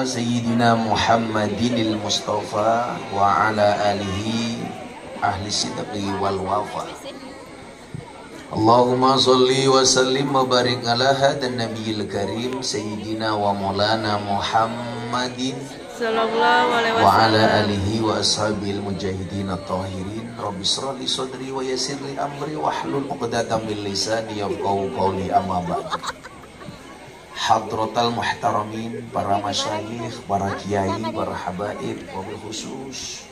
Sayyidina Muhammadinil Mustafa wa ala alihi ahli sidqi wal wafa. Allahumma salli wa sallim wa barik ala hadan nabiyil karim Sayyidina wa maulana Muhammadin sallallahu alaihi wa ala alihi wa ashabil mujahidin at-tahirin. Rabbi shrah li sadri wa yassir li amri wahlul 'uqdatam min lisani yafqahu qawli, amma ba'd. Hadratal muhtaramin, para masyayikh, para kiai, para habaib, wabil khusus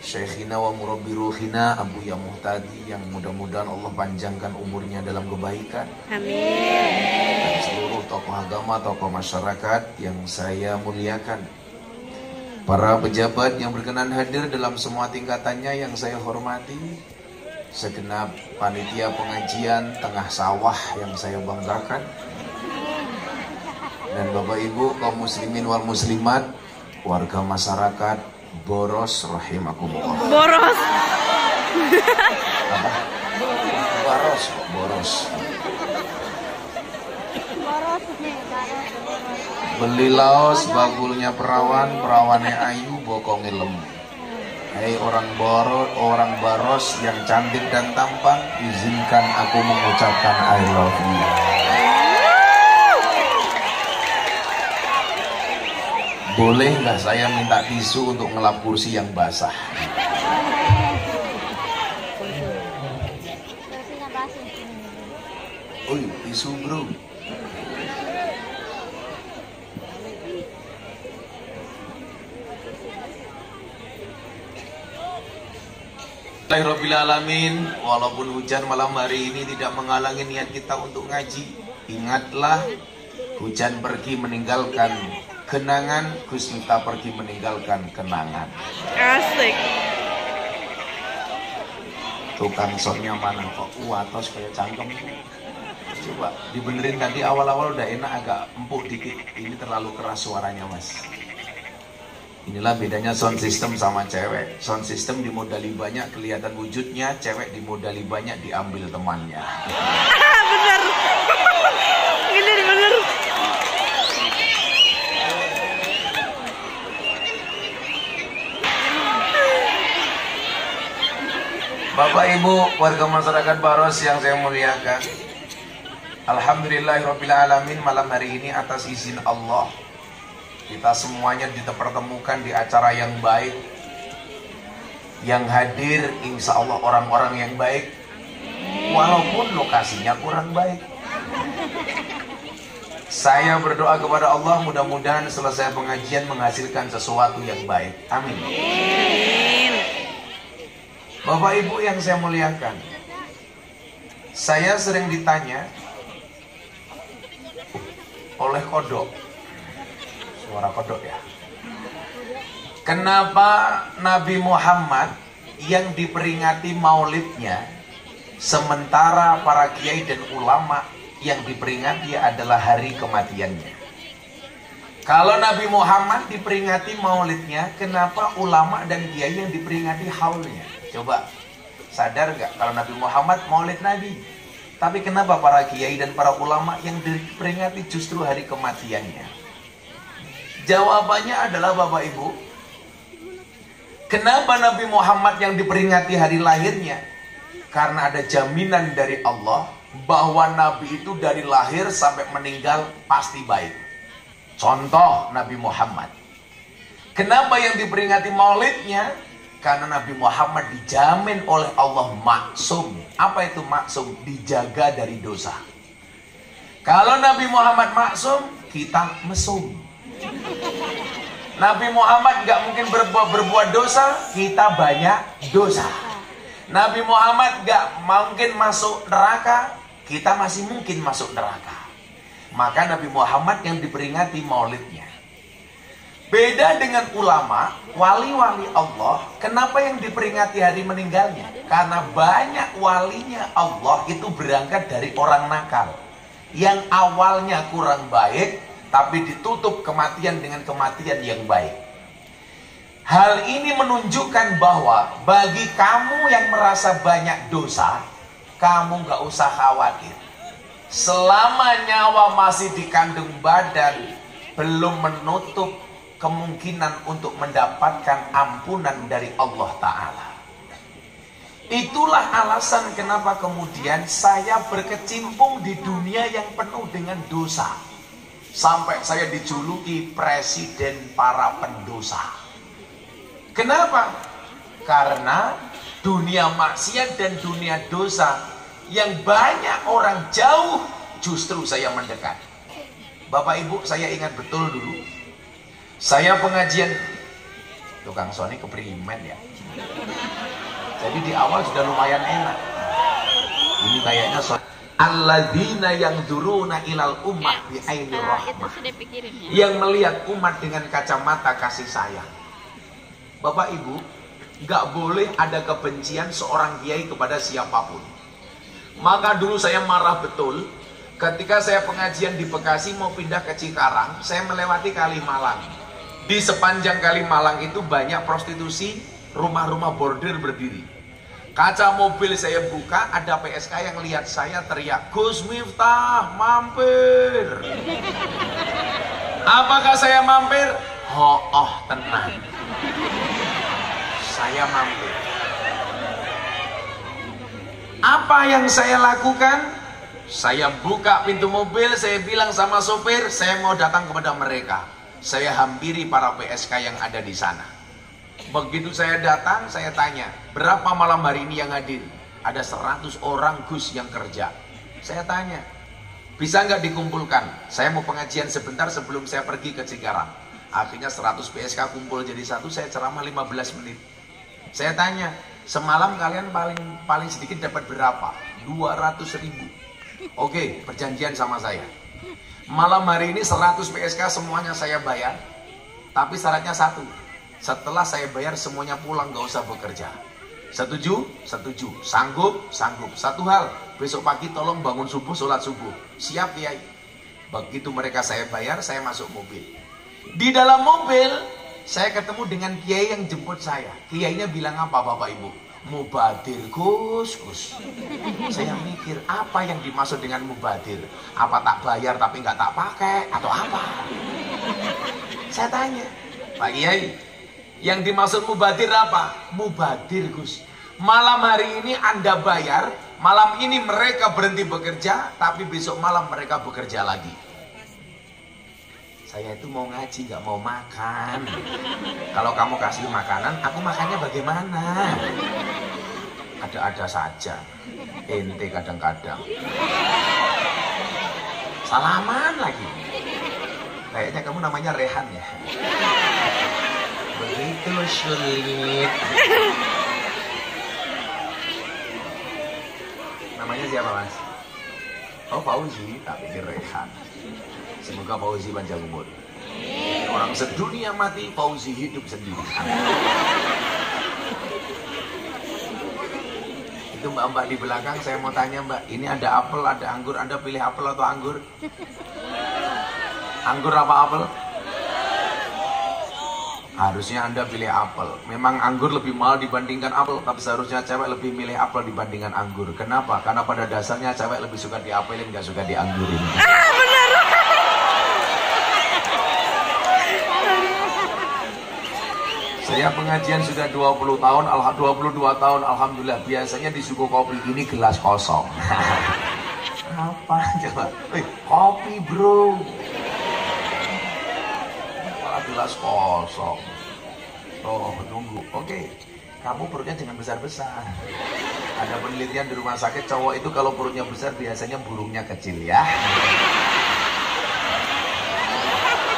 syekhina wa murabbi ruhina Abu Ya Muhtadi, yang mudah-mudahan Allah panjangkan umurnya dalam kebaikan. Amin. Dan seluruh tokoh agama, tokoh masyarakat yang saya muliakan, para pejabat yang berkenan hadir dalam semua tingkatannya yang saya hormati, segenap panitia pengajian tengah sawah yang saya banggakan, dan Bapak Ibu kaum muslimin wal muslimat, warga masyarakat Boros rahimakumullah. Boros. Apa? Boros kok, Boros. Beli laos bagulnya perawan, perawannya ayu, bokongnya lemu. Hei orang Baros yang cantik dan tampan, izinkan aku mengucapkan I love you. Boleh nggak saya minta tisu untuk ngelap kursi yang basah? Oi, tisu bro. Alamin, walaupun hujan malam hari ini tidak menghalangi niat kita untuk ngaji. Ingatlah, hujan pergi meninggalkan kenangan, Gus Miftah pergi meninggalkan kenangan. Asik. Tukang soundnya mana kok watos kayak cangkem. Coba dibenerin, tadi awal-awal udah enak, agak empuk dikit. Ini terlalu keras suaranya mas. Inilah bedanya sound system sama cewek. Sound system dimodali banyak kelihatan wujudnya, cewek dimodali banyak diambil temannya. Bener. Ini bener. Bapak Ibu warga masyarakat Baros yang saya muliakan, alhamdulillahirabbil alamin, malam hari ini atas izin Allah kita semuanya dipertemukan di acara yang baik. Yang hadir insya Allah orang-orang yang baik, walaupun lokasinya kurang baik. Saya berdoa kepada Allah mudah-mudahan selesai pengajian menghasilkan sesuatu yang baik. Amin. Bapak Ibu yang saya muliakan, saya sering ditanya oleh kodok, suara kodok ya, kenapa Nabi Muhammad yang diperingati maulidnya, sementara para kiai dan ulama yang diperingati adalah hari kematiannya. Kalau Nabi Muhammad diperingati maulidnya, kenapa ulama dan kiai yang diperingati haulnya? Coba sadar gak kalau Nabi Muhammad maulid Nabi, tapi kenapa para kiai dan para ulama yang diperingati justru hari kematiannya? Jawabannya adalah Bapak Ibu, kenapa Nabi Muhammad yang diperingati hari lahirnya? Karena ada jaminan dari Allah bahwa Nabi itu dari lahir sampai meninggal pasti baik. Contoh Nabi Muhammad. Kenapa yang diperingati maulidnya? Karena Nabi Muhammad dijamin oleh Allah maksum. Apa itu maksum? Dijaga dari dosa. Kalau Nabi Muhammad maksum, kita mesum. Nabi Muhammad gak mungkin berbuat dosa, kita banyak dosa. Nabi Muhammad gak mungkin masuk neraka, kita masih mungkin masuk neraka. Maka Nabi Muhammad yang diperingati maulidnya. Beda dengan ulama, wali-wali Allah, kenapa yang diperingati hari meninggalnya? Karena banyak walinya Allah itu berangkat dari orang nakal, yang awalnya kurang baik, tapi ditutup kematian dengan kematian yang baik. Hal ini menunjukkan bahwa bagi kamu yang merasa banyak dosa, kamu gak usah khawatir. Selama nyawa masih di kandung badan, belum menutup kemungkinan untuk mendapatkan ampunan dari Allah Ta'ala. Itulah alasan kenapa kemudian saya berkecimpung di dunia yang penuh dengan dosa. Sampai saya dijuluki presiden para pendosa. Kenapa? Karena dunia maksiat dan dunia dosa yang banyak orang jauh, justru saya mendekat. Bapak Ibu, saya ingat betul dulu saya pengajian tukang Sony keprimen ya. Jadi di awal sudah lumayan enak. Ini kayaknya alladzina yang duruna ilal umat bi ainir rahmah. Yang melihat umat dengan kacamata kasih sayang. Bapak Ibu, nggak boleh ada kebencian seorang kiai kepada siapapun. Maka dulu saya marah betul ketika saya pengajian di Bekasi mau pindah ke Cikarang, saya melewati Kalimalang. Di sepanjang Kalimalang itu banyak prostitusi, rumah-rumah bordir berdiri. Kaca mobil saya buka, ada PSK yang lihat saya teriak, "Gus Miftah, mampir." Apakah saya mampir? Oh, tenang. Saya mampir. Apa yang saya lakukan? Saya buka pintu mobil, saya bilang sama sopir, saya mau datang kepada mereka. Saya hampiri para PSK yang ada di sana. Begitu saya datang, saya tanya, berapa malam hari ini yang hadir? Ada 100 orang Gus yang kerja. Saya tanya, bisa nggak dikumpulkan? Saya mau pengajian sebentar sebelum saya pergi ke Cikarang. Akhirnya 100 PSK kumpul jadi satu, saya ceramah 15 menit. Saya tanya, semalam kalian paling sedikit dapat berapa? 200.000. Oke, perjanjian sama saya. Malam hari ini 100 PSK semuanya saya bayar. Tapi syaratnya satu. Setelah saya bayar semuanya pulang, gak usah bekerja. Setuju? Setuju. Sanggup? Sanggup. Satu hal, besok pagi tolong bangun subuh, sholat subuh. Siap Kiai. Begitu mereka saya bayar, saya masuk mobil. Di dalam mobil, saya ketemu dengan Kiai yang jemput saya. Kiainya bilang apa Bapak Ibu? Mubadir Gus. Saya mikir apa yang dimaksud dengan mubadir? Apa tak bayar tapi nggak tak pakai atau apa? Saya tanya, Pak Kiai, yang dimaksud mubadir apa? Mubadir Gus. Malam hari ini Anda bayar, malam ini mereka berhenti bekerja, tapi besok malam mereka bekerja lagi. Saya itu mau ngaji, nggak mau makan. Kalau kamu kasih makanan, aku makannya bagaimana? Ada-ada saja. Ente kadang-kadang. Salaman lagi. Kayaknya kamu namanya Rehan ya. Begitu sulit. Namanya siapa Mas? Oh Fauzi, tak pikir Rehan. Semoga Fauzi panjang umur. Orang sedunia mati, Fauzi hidup sendiri. Itu mbak-mbak di belakang, saya mau tanya Mbak, ini ada apel, ada anggur, Anda pilih apel atau anggur? Anggur apa apel? Harusnya Anda pilih apel. Memang anggur lebih mahal dibandingkan apel, tapi seharusnya cewek lebih milih apel dibandingkan anggur. Kenapa? Karena pada dasarnya cewek lebih suka diapelin, gak suka dianggurin. Benar. Saya pengajian sudah 20 tahun, 22 tahun, alhamdulillah. Biasanya di suku kopi ini gelas kosong. Apa coba? Kopi bro. Malah gelas kosong. Oh, nunggu. Oke. Kamu perutnya jangan besar-besar. Ada penelitian di rumah sakit, cowok itu kalau perutnya besar biasanya burungnya kecil ya.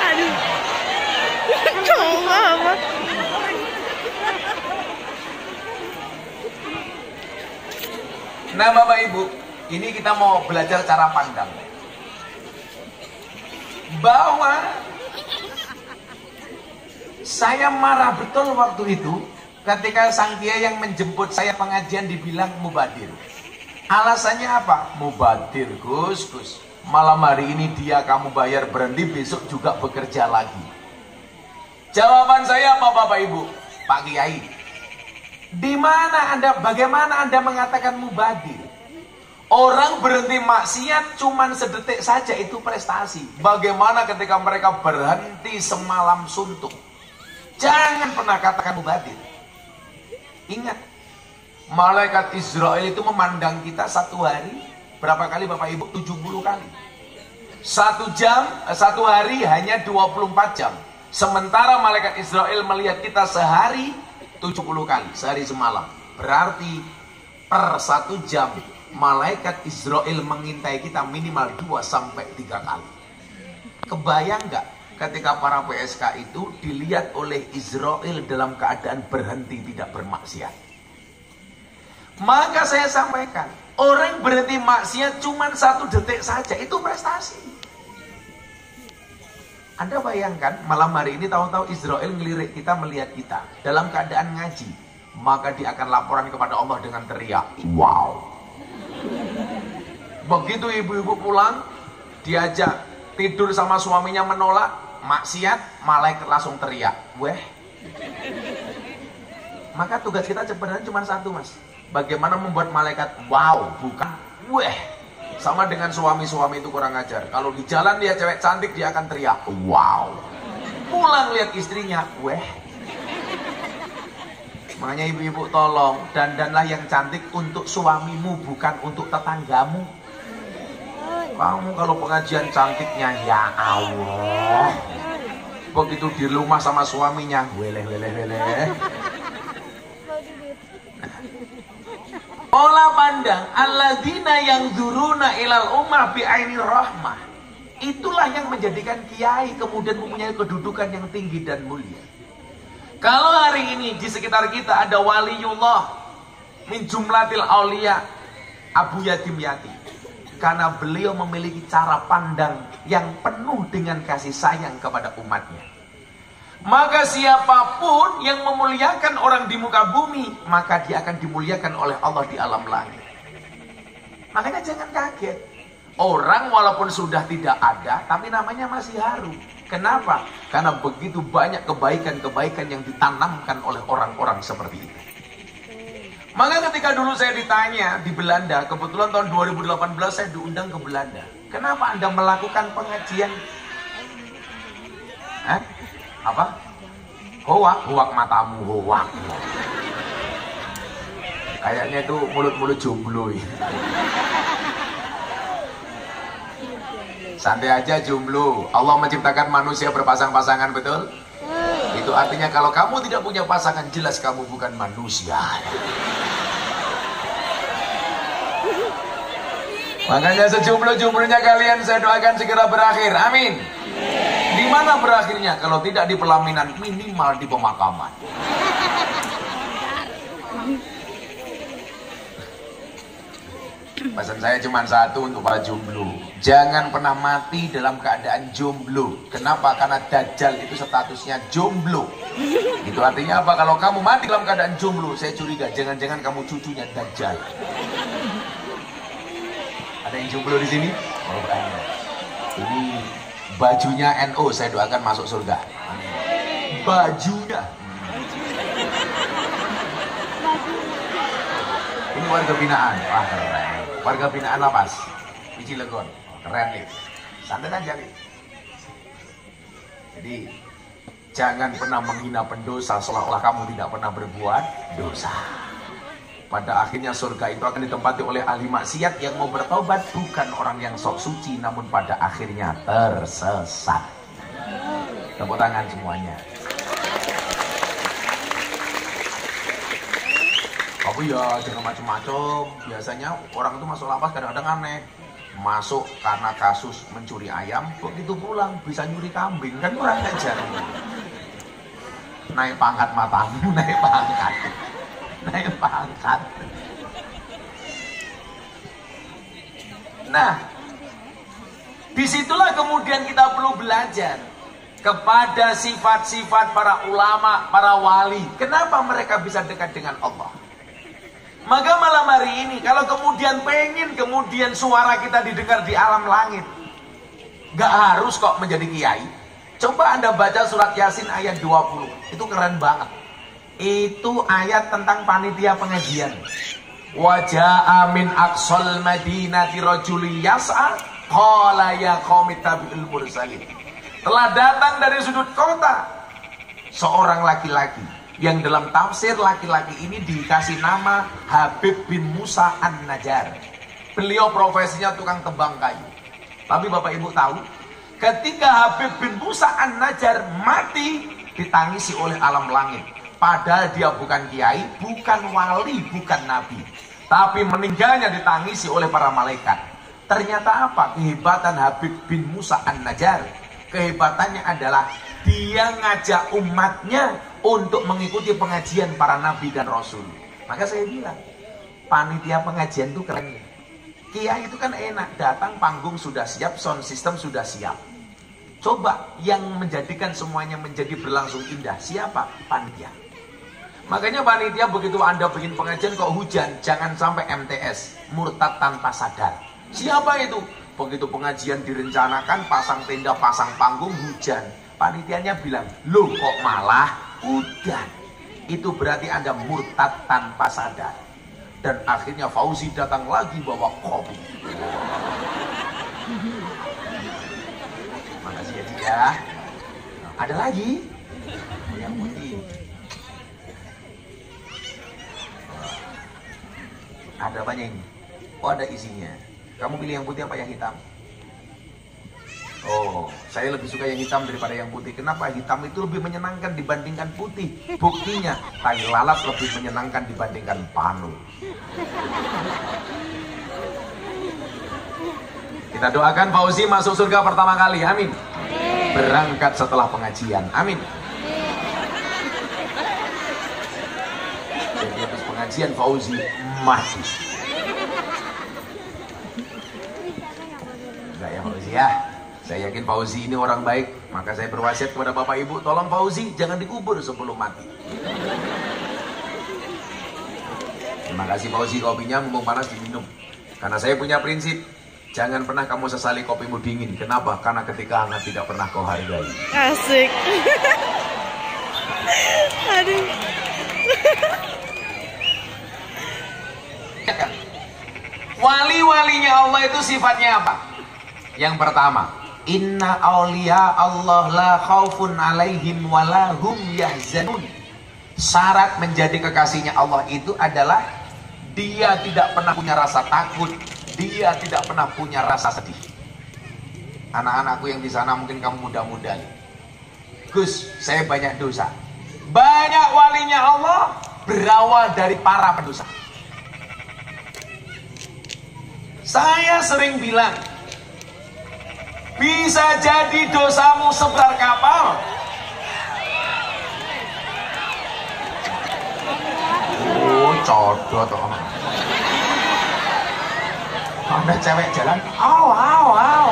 Aduh. Coba. Nah Bapak Ibu, ini kita mau belajar cara pandang. Bahwa saya marah betul waktu itu ketika sang kiai yang menjemput saya pengajian dibilang mubadir. Alasannya apa? Mubadir Gus. Malam hari ini dia kamu bayar berhenti, besok juga bekerja lagi. Jawaban saya apa Bapak Ibu? Pak Kiai, di mana Anda, bagaimana Anda mengatakan mubadir? Orang berhenti maksiat cuman sedetik saja itu prestasi. Bagaimana ketika mereka berhenti semalam suntuk? Jangan pernah katakan mubadir. Ingat, malaikat Israel itu memandang kita satu hari berapa kali Bapak Ibu? 70 kali. Satu hari hanya 24 jam. Sementara malaikat Israel melihat kita sehari 70 kali, sehari semalam. Berarti per 1 jam malaikat Israel mengintai kita minimal 2-3 kali. Kebayang nggak ketika para PSK itu dilihat oleh Israel dalam keadaan berhenti tidak bermaksiat? Maka saya sampaikan, orang berhenti maksiat cuma 1 detik saja itu prestasi. Anda bayangkan malam hari ini tahu-tahu Israel ngelirik kita, melihat kita dalam keadaan ngaji, maka dia akan laporan kepada Allah dengan teriak, wow. Begitu ibu-ibu pulang, diajak tidur sama suaminya menolak, maksiat, malaikat langsung teriak, weh. Maka tugas kita sebenarnya cuma satu, Mas. Bagaimana membuat malaikat wow, bukan weh. Sama dengan suami-suami itu kurang ajar. Kalau di jalan lihat cewek cantik, dia akan teriak wow. Pulang lihat istrinya, weh. Makanya ibu-ibu tolong, dandanlah yang cantik untuk suamimu, bukan untuk tetanggamu. Kamu kalau pengajian cantiknya, ya Allah. Begitu di rumah sama suaminya, weleh. Pola pandang alladzina yang dzuruna ilal ummah bi'aini rahmah. Itulah yang menjadikan kiai kemudian mempunyai kedudukan yang tinggi dan mulia. Kalau hari ini di sekitar kita ada waliullah min jumlatil aulia Abu Yatim Yati, karena beliau memiliki cara pandang yang penuh dengan kasih sayang kepada umatnya. Maka siapapun yang memuliakan orang di muka bumi, maka dia akan dimuliakan oleh Allah di alam langit. Makanya jangan kaget. Orang walaupun sudah tidak ada, tapi namanya masih harum. Kenapa? Karena begitu banyak kebaikan-kebaikan yang ditanamkan oleh orang-orang seperti itu. Maka ketika dulu saya ditanya di Belanda, kebetulan tahun 2018 saya diundang ke Belanda. Kenapa Anda melakukan pengajian? Apa? Hoak matamu, hoak. Kayaknya itu mulut-mulut jomblo. Santai aja jomblo. Allah menciptakan manusia berpasang-pasangan, betul? Itu artinya kalau kamu tidak punya pasangan, jelas kamu bukan manusia. Makanya sejomblo-jomblonya kalian saya doakan segera berakhir. Amin. Di mana berakhirnya? Kalau tidak di pelaminan, minimal di pemakaman. Pesan saya cuma satu untuk para jomblo. Jangan pernah mati dalam keadaan jomblo. Kenapa? Karena Dajjal itu statusnya jomblo. Itu artinya apa? Kalau kamu mati dalam keadaan jomblo, saya curiga jangan-jangan kamu cucunya Dajjal. Ada yang jomblo di sini? Oh, banyak. Ini bajunya NO, saya doakan masuk surga. Bajunya. Ini warga binaan. Wah, keren. Warga binaan lapas di Cilegon. Keren nih. Santai aja nih. Jadi jangan pernah menghina pendosa seolah-olah kamu tidak pernah berbuat dosa. Pada akhirnya surga itu akan ditempati oleh ahli maksiat yang mau bertobat, bukan orang yang sok suci, namun pada akhirnya tersesat. Tepuk tangan semuanya. Tapi ya jangan macam-macam. Biasanya orang itu masuk lapas kadang-kadang aneh. Masuk karena kasus mencuri ayam, begitu pulang bisa nyuri kambing, kan kurang ajar. Naik pangkat matamu, naik pangkat. Naik pangkat. Nah, disitulah kemudian kita perlu belajar kepada sifat-sifat para ulama, para wali. Kenapa mereka bisa dekat dengan Allah? Maka malam hari ini, kalau kemudian pengen kemudian suara kita didengar di alam langit, gak harus kok menjadi kiai. Coba Anda baca surat Yasin ayat 20, itu keren banget. Itu ayat tentang panitia pengajian. Waja'a min aqsal madinati rajulun yas'a qala ya qaumi tabi'ul mursalin. Telah datang dari sudut kota seorang laki-laki yang dalam tafsir laki-laki ini dikasih nama Habib bin Musa An-Najjar. Beliau profesinya tukang tebang kayu. Tapi Bapak Ibu tahu, ketika Habib bin Musa An-Najjar mati ditangisi oleh alam langit. Padahal dia bukan kiai, bukan wali, bukan nabi. Tapi meninggalnya ditangisi oleh para malaikat. Ternyata apa kehebatan Habib bin Musa An-Najjar? Kehebatannya adalah dia ngajak umatnya untuk mengikuti pengajian para nabi dan rasul. Maka saya bilang, panitia pengajian itu keren. Kiai itu kan enak, datang panggung sudah siap, sound system sudah siap. Coba yang menjadikan semuanya menjadi berlangsung indah, siapa? Panitia. Makanya panitia begitu Anda bikin pengajian kok hujan, jangan sampai MTS, murtad tanpa sadar. Siapa itu? Begitu pengajian direncanakan, pasang tenda, pasang panggung, hujan. Panitianya bilang, loh kok malah udan. Itu berarti Anda murtad tanpa sadar. Dan akhirnya Fauzi datang lagi bawa kopi. Makasih ya Cik ya. Ada lagi? Yang putih. Ada apanya ini? Oh ada isinya. Kamu pilih yang putih apa yang hitam? Oh, saya lebih suka yang hitam daripada yang putih. Kenapa? Hitam itu lebih menyenangkan dibandingkan putih. Buktinya, tai lalat lebih menyenangkan dibandingkan panu. Kita doakan Fauzi masuk surga pertama kali, amin. Berangkat setelah pengajian, amin. Jadi habis pengajian Fauzi mati. Enggak ya Fauzi ya. Saya yakin Fauzi ini orang baik, maka saya berwasiat kepada Bapak Ibu, tolong Fauzi jangan dikubur sebelum mati. Terima kasih Fauzi, kopinya mumpung panas diminum. Karena saya punya prinsip, jangan pernah kamu sesali kopimu dingin. Kenapa? Karena ketika hangat tidak pernah kau hargai. Asik. Aduh. Wali-walinya Allah itu sifatnya apa? Yang pertama, inna awliya Allah la khaufun alaihim wa la hum yahzanun. Syarat menjadi kekasihnya Allah itu adalah dia tidak pernah punya rasa takut, dia tidak pernah punya rasa sedih. Anak-anakku yang di sana mungkin kamu muda-muda. Gus, saya banyak dosa. Banyak walinya Allah berawal dari para pendosa. Saya sering bilang, bisa jadi dosamu sebesar kapal. Oh, codot toh. Ada cewek jalan, aw, aw, aw.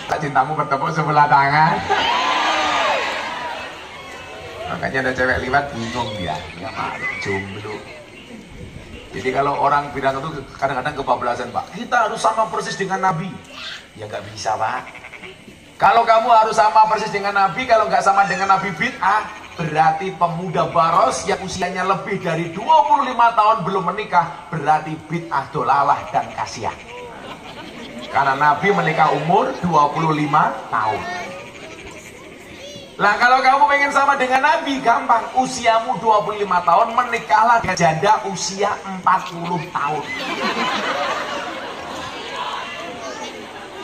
Tak cintamu bertepuk sebelah tangan. Makanya ada cewek lewat bingung dia, ya malu, jomblo. Jadi kalau orang bilang itu kadang-kadang kebablasan Pak, kita harus sama persis dengan Nabi. Ya nggak bisa Pak. Kalau kamu harus sama persis dengan Nabi, kalau nggak sama dengan Nabi bid'ah, berarti pemuda baros yang usianya lebih dari 25 tahun belum menikah, berarti bid'ah, dolalah dan kasihan. Karena Nabi menikah umur 25 tahun. Nah kalau kamu pengen sama dengan Nabi, gampang. Usiamu 25 tahun, menikahlah dengan janda usia 40 tahun.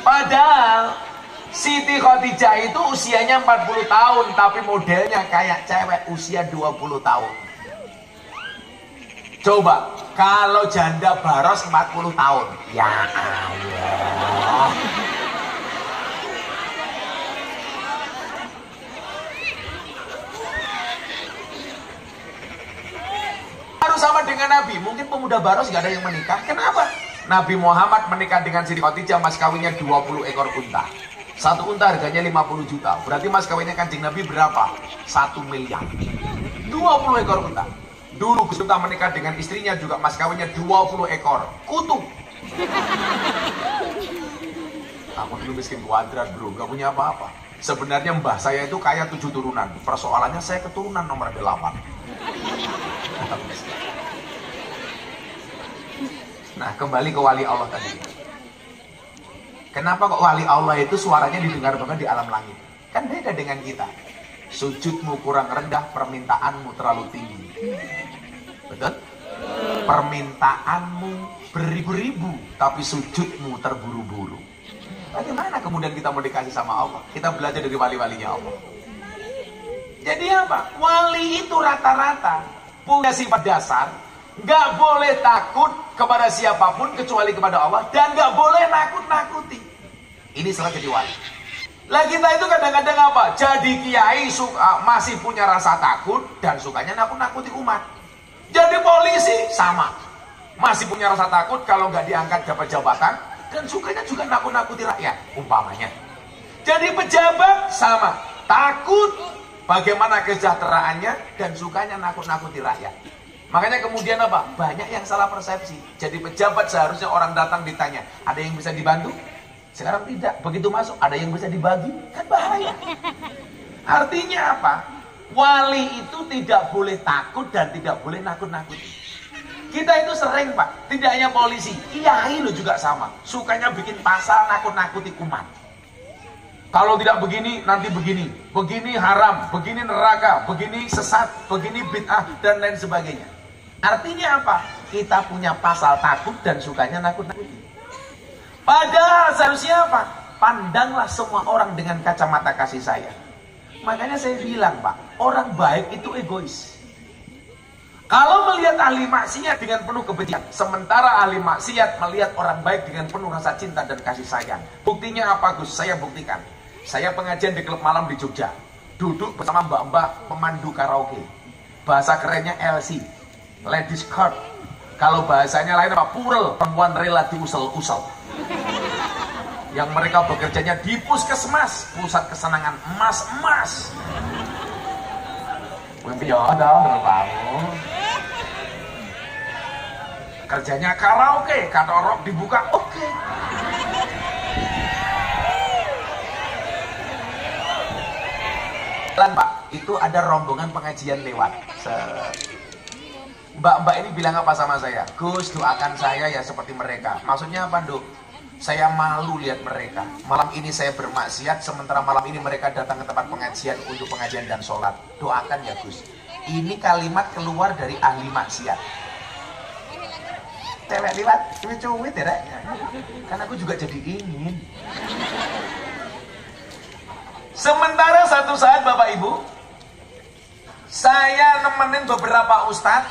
Padahal Siti Khadijah itu usianya 40 tahun, tapi modelnya kayak cewek usia 20 tahun. Coba, kalau janda baros 40 tahun. Ya Allah. Harus sama dengan Nabi. Mungkin pemuda baros gak ada yang menikah. Kenapa? Nabi Muhammad menikah dengan Siti Khadijah, mas kawinnya 20 ekor unta. Satu unta harganya 50 juta. Berarti mas kawinnya Kanjeng Nabi berapa? 1 miliar. 20 ekor unta. Dulu Gus Miftah menikah dengan istrinya juga mas kawinnya 20 ekor kutu. Aku dulu miskin kuadrat bro, gak punya apa-apa. Sebenarnya mbah saya itu kaya 7 turunan. Persoalannya saya keturunan nomor 8. Nah, kembali ke wali Allah tadi. Kenapa kok wali Allah itu suaranya didengar banget di alam langit? Kan beda dengan kita. Sujudmu kurang rendah, permintaanmu terlalu tinggi. Betul? Permintaanmu beribu-ribu, tapi sujudmu terburu-buru. Bagaimana kemudian kita mau dikasih sama Allah? Kita belajar dari wali-walinya Allah. Jadi apa? Wali itu rata-rata punya sifat dasar, nggak boleh takut kepada siapapun kecuali kepada Allah, dan nggak boleh nakut-nakuti. Ini salah jadi wali. Lah kita itu kadang-kadang apa? Jadi kiai masih punya rasa takut dan sukanya nakut-nakuti umat. Jadi polisi sama, masih punya rasa takut kalau nggak diangkat dapat jabatan, dan sukanya juga nakut-nakuti rakyat, umpamanya. Jadi pejabat sama, takut bagaimana kesejahteraannya dan sukanya nakut-nakuti rakyat. Makanya kemudian apa? Banyak yang salah persepsi. Jadi pejabat seharusnya orang datang ditanya, ada yang bisa dibantu? Sekarang tidak. Begitu masuk, ada yang bisa dibagi? Kan bahaya. Artinya apa? Wali itu tidak boleh takut dan tidak boleh nakut-nakuti. Kita itu sering, Pak, tidak hanya polisi, kiai lo juga sama. Sukanya bikin pasal nakut-nakuti umat. Kalau tidak begini, nanti begini. Begini haram, begini neraka, begini sesat, begini bid'ah, dan lain sebagainya. Artinya apa? Kita punya pasal takut dan sukanya nakut-nakuti. Padahal seharusnya apa? Pandanglah semua orang dengan kacamata kasih sayang. Makanya saya bilang, Pak, orang baik itu egois. Kalau melihat ahli maksiat dengan penuh kebencian, sementara ahli maksiat melihat orang baik dengan penuh rasa cinta dan kasih sayang. Buktinya apa, Gus? Saya buktikan. Saya pengajian di klub malam di Jogja. Duduk bersama mbak-mbak pemandu karaoke. Bahasa kerennya LC, ladies court. Kalau bahasanya lain apa? Purel, perempuan rela diusel-usel. Yang mereka bekerjanya di puskesmas, pusat kesenangan emas-emas. Kerjanya karaoke, kata rock dibuka, oke. Pak, itu ada rombongan pengajian lewat. Mbak-mbak ini bilang apa sama saya? Gus, doakan saya ya seperti mereka. Maksudnya apa, Dok? Saya malu lihat mereka. Malam ini saya bermaksiat, sementara malam ini mereka datang ke tempat pengajian untuk pengajian dan sholat. Doakan ya, Gus. Ini kalimat keluar dari ahli maksiat. Cewek liwat, cuit ya, Rek? Karena aku juga jadi ingin. Sementara satu saat, Bapak Ibu, saya nemenin beberapa ustadz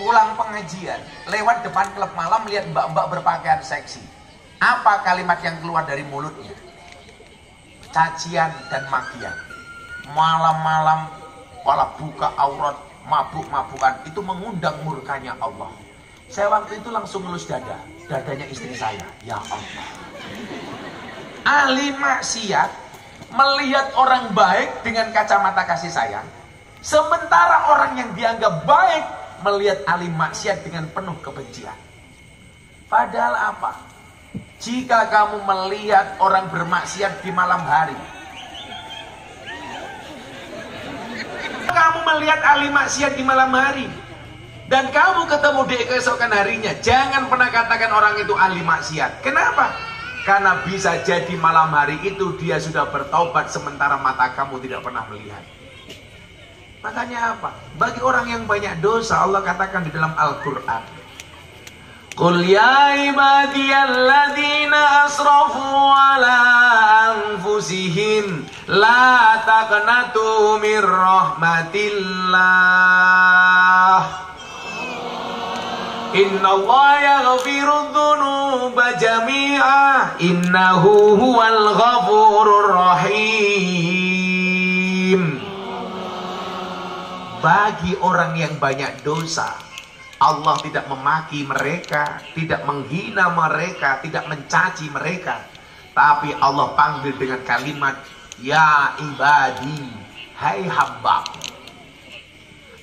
pulang pengajian, lewat depan klub malam, lihat mbak-mbak berpakaian seksi. Apa kalimat yang keluar dari mulutnya? Cacian dan makian. Malam-malam wala buka aurat, mabuk-mabukan, itu mengundang murkanya Allah. Saya waktu itu langsung ngelus dadanya istri saya. Ya Allah. Ahli maksiat melihat orang baik dengan kacamata kasih sayang, sementara orang yang dianggap baik melihat ahli maksiat dengan penuh kebencian. Padahal apa? Jika kamu melihat orang bermaksiat di malam hari, kamu melihat ahli maksiat di malam hari, dan kamu ketemu di keesokan harinya, jangan pernah katakan orang itu ahli maksiat. Kenapa? Karena bisa jadi malam hari itu dia sudah bertaubat, sementara mata kamu tidak pernah melihat. Makanya apa? Bagi orang yang banyak dosa, Allah katakan di dalam Al-Quran, Qul ya ibadiyalladzina asrafu ala anfusihim la taqnatu mir rahmatillah innallaha yaghfiru dzunuba jami'a innahu huwal ghafurur rahim. Bagi orang yang banyak dosa, Allah tidak memaki mereka, tidak menghina mereka, tidak mencaci mereka, tapi Allah panggil dengan kalimat ya ibadi, hai hamba.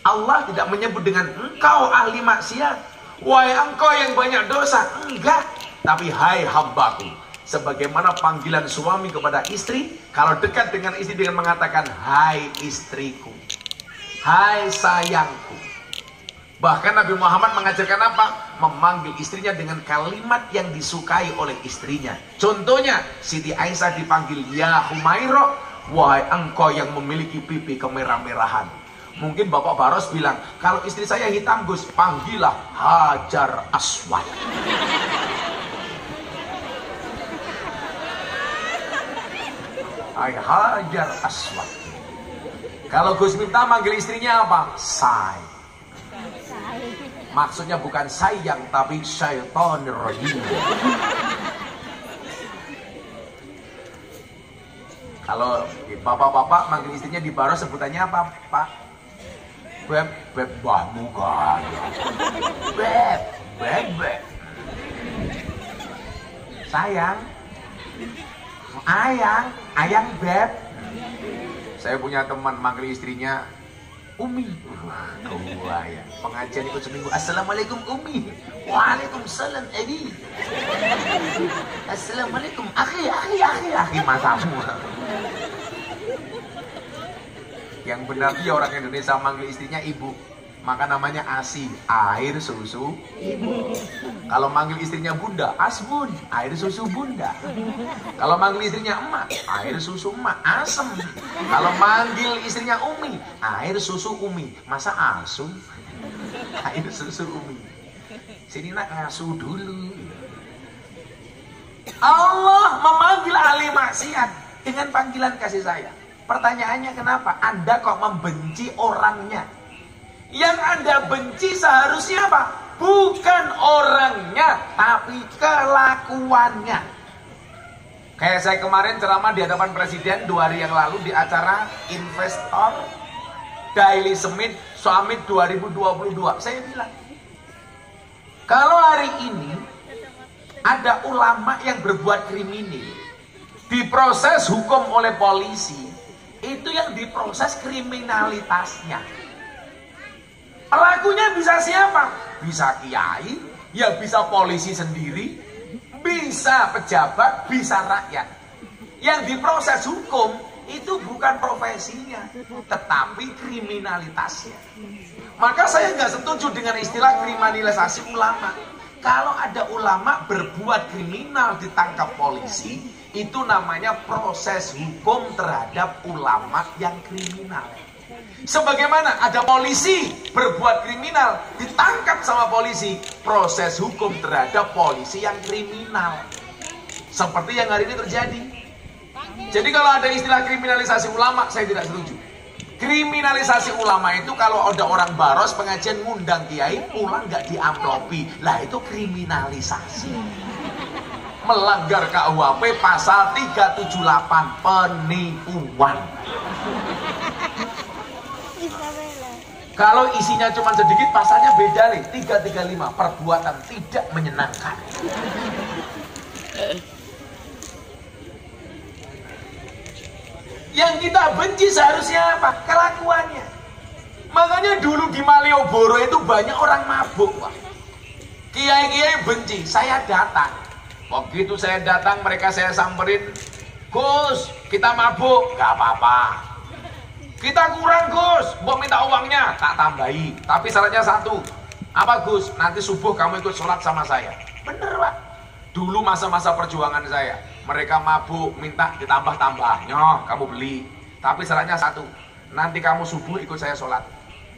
Allah tidak menyebut dengan engkau ahli maksiat, wahai engkau yang banyak dosa, enggak, tapi hai hambaku. Sebagaimana panggilan suami kepada istri, kalau dekat dengan istri dengan mengatakan hai istriku, hai sayangku. Bahkan Nabi Muhammad mengajarkan apa? Memanggil istrinya dengan kalimat yang disukai oleh istrinya. Contohnya, Siti Aisyah dipanggil ya Humaira, wahai engkau yang memiliki pipi kemerah-merahan. Mungkin Bapak Baros bilang, kalau istri saya hitam Gus, panggillah Hajar Aswad. Hai Hajar Aswad. Kalau Gus minta manggil istrinya apa? Say. Maksudnya bukan sayang, tapi syaitonir rajim. Kalau bapak-bapak manggil istrinya di Baros sebutannya apa, Pak? Beb mbahmu kan. Beb. Sayang. Ayang beb. Saya punya teman manggil istrinya Umi. Ya. Pengajian ikut seminggu. Assalamualaikum Umi. Waalaikumsalam Abi. Assalamualaikum akhi matamu. Yang benar dia orang Indonesia manggil istrinya ibu, maka namanya ASI, air susu ibu. Kalau manggil istrinya bunda, asbun, air susu bunda. Kalau manggil istrinya emak, air susu emak, asem. Kalau manggil istrinya umi, air susu umi. Masa asu? Air susu umi. Sini nak ngasuh dulu. Allah memanggil ahli maksiat dengan panggilan kasih sayang. Pertanyaannya kenapa? Anda kok membenci orangnya? Yang Anda benci seharusnya apa? Bukan orangnya, tapi kelakuannya. Kayak saya kemarin ceramah di hadapan Presiden 2 hari yang lalu di acara Investor Daily Summit 2022. Saya bilang, kalau hari ini ada ulama yang berbuat kriminal, diproses hukum oleh polisi, itu yang diproses kriminalitasnya. Pelakunya bisa siapa? Bisa kiai, ya bisa polisi sendiri, bisa pejabat, bisa rakyat. Yang diproses hukum itu bukan profesinya, tetapi kriminalitasnya. Maka saya nggak setuju dengan istilah kriminalisasi ulama. Kalau ada ulama berbuat kriminal ditangkap polisi, itu namanya proses hukum terhadap ulama yang kriminal. Sebagaimana ada polisi berbuat kriminal ditangkap sama polisi, proses hukum terhadap polisi yang kriminal. Seperti yang hari ini terjadi. Jadi kalau ada istilah kriminalisasi ulama, saya tidak setuju. Kriminalisasi ulama itu kalau ada orang Baros pengajian ngundang kiai pulang nggak diamplopi, lah itu kriminalisasi. Melanggar KUHP pasal 378 penipuan. Kalau isinya cuma sedikit pasalnya beda nih, 335 perbuatan tidak menyenangkan. Yang kita benci seharusnya apa? Kelakuannya. Makanya dulu di Malioboro itu banyak orang mabuk, Pak. Kiai-kiai benci, saya datang. Begitu saya datang, mereka saya samperin, Gus, kita mabuk, gak apa-apa. Kita kurang Gus, mau minta uangnya, tak tambahi. Tapi syaratnya satu, apa Gus? Nanti subuh kamu ikut sholat sama saya. Bener Pak. Dulu masa-masa perjuangan saya, mereka mabuk, minta ditambah-tambah. Nyoh, kamu beli. Tapi syaratnya satu, nanti kamu subuh ikut saya sholat.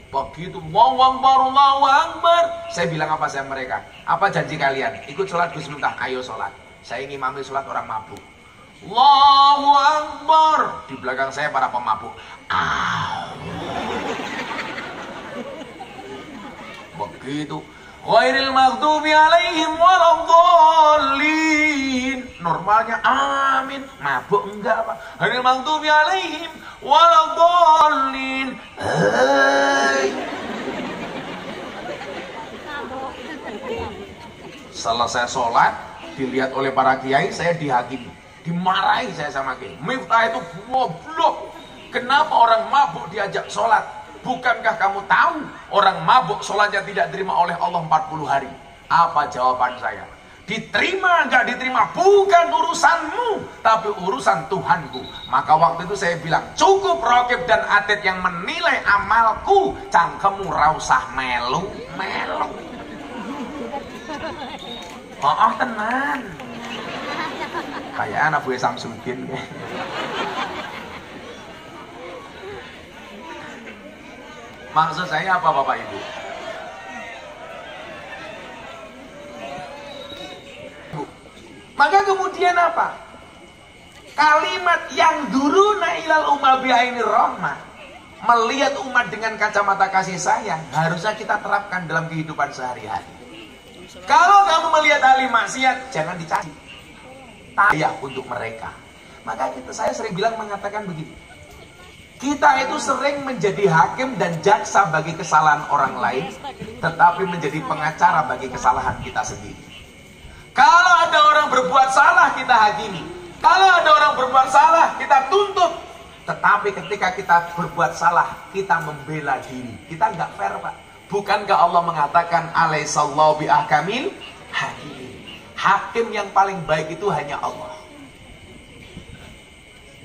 Begitu, Allahu Akbar. Saya bilang apa saya mereka? Apa janji kalian? Ikut sholat Gus Miftah, ayo sholat. Saya ingin ngimami sholat orang mabuk. Allahu Akbar. Di belakang saya para pemabuk. Begitu. Ghairil maghdubi alaihim waladhdallin. Normalnya amin, mabuk enggak Pak. Ghairil maghdubi alaihim waladhdallin. Selesai sholat, dilihat oleh para kiai, saya dihakimi, dimarahi saya sama kiai. Miftah itu goblok. Kenapa orang mabuk diajak sholat? Bukankah kamu tahu orang mabuk sholatnya tidak diterima oleh Allah 40 hari? Apa jawaban saya? Diterima nggak diterima bukan urusanmu, tapi urusan Tuhanku. Maka waktu itu saya bilang, cukup Raqib dan Atid yang menilai amalku, cangkemmu rausah melu. melok. Oh, tenan. Kayak anak gue Samsudin. Maksud saya apa Bapak Ibu? Maka kemudian apa? Kalimat yang duruna ilal umma bi'aini rahmah, melihat umat dengan kacamata kasih sayang, harusnya kita terapkan dalam kehidupan sehari-hari. Kalau kamu melihat ahli maksiat, jangan dicari tayang untuk mereka. Maka saya sering bilang mengatakan begini, kita itu sering menjadi hakim dan jaksa bagi kesalahan orang lain, tetapi menjadi pengacara bagi kesalahan kita sendiri. Kalau ada orang berbuat salah, kita hakimi. Kalau ada orang berbuat salah, kita tuntut. Tetapi ketika kita berbuat salah, kita membela diri. Kita nggak fair, Pak. Bukankah Allah mengatakan alaihissallahu biahkamil hakim? Hakim yang paling baik itu hanya Allah.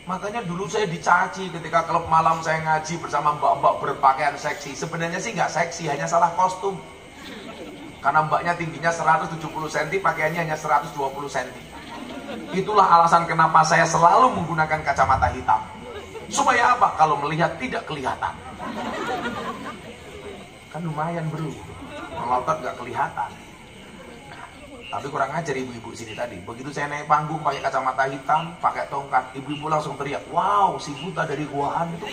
Makanya dulu saya dicaci ketika klub malam saya ngaji bersama mbak-mbak berpakaian seksi. Sebenarnya sih nggak seksi, hanya salah kostum. Karena mbaknya tingginya 170 cm, pakaiannya hanya 120 cm. Itulah alasan kenapa saya selalu menggunakan kacamata hitam. Supaya apa? Kalau melihat tidak kelihatan. Kan lumayan bro, melotot gak kelihatan. Tapi kurang ajar ibu-ibu sini tadi. Begitu saya naik panggung pakai kacamata hitam, pakai tongkat, ibu-ibu langsung teriak, wow, si buta dari Gua Hantu.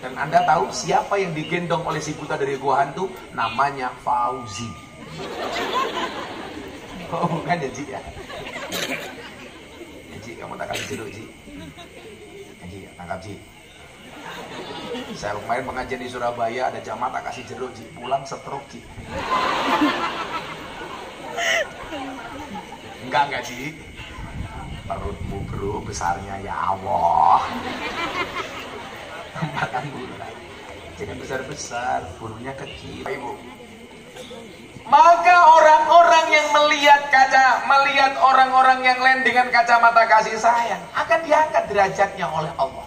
Dan Anda tahu siapa yang digendong oleh si buta dari Gua Hantu? Namanya Fauzi. Oh bukan ya Ji ya? Ya Ji, kamu tak kasih jeruk Ji. Ya Ji, tangkap Ji. Saya kemarin pengajian di Surabaya, ada jamaah tak kasih jeruk Ji, pulang stroke Ji. Enggak Ji. Perutmu bro, besarnya ya Allah. Makan bulan. Jangan besar-besar, burunya kecil Ibu. Maka orang-orang yang melihat orang-orang yang lain dengan kacamata kasih sayang akan diangkat derajatnya oleh Allah.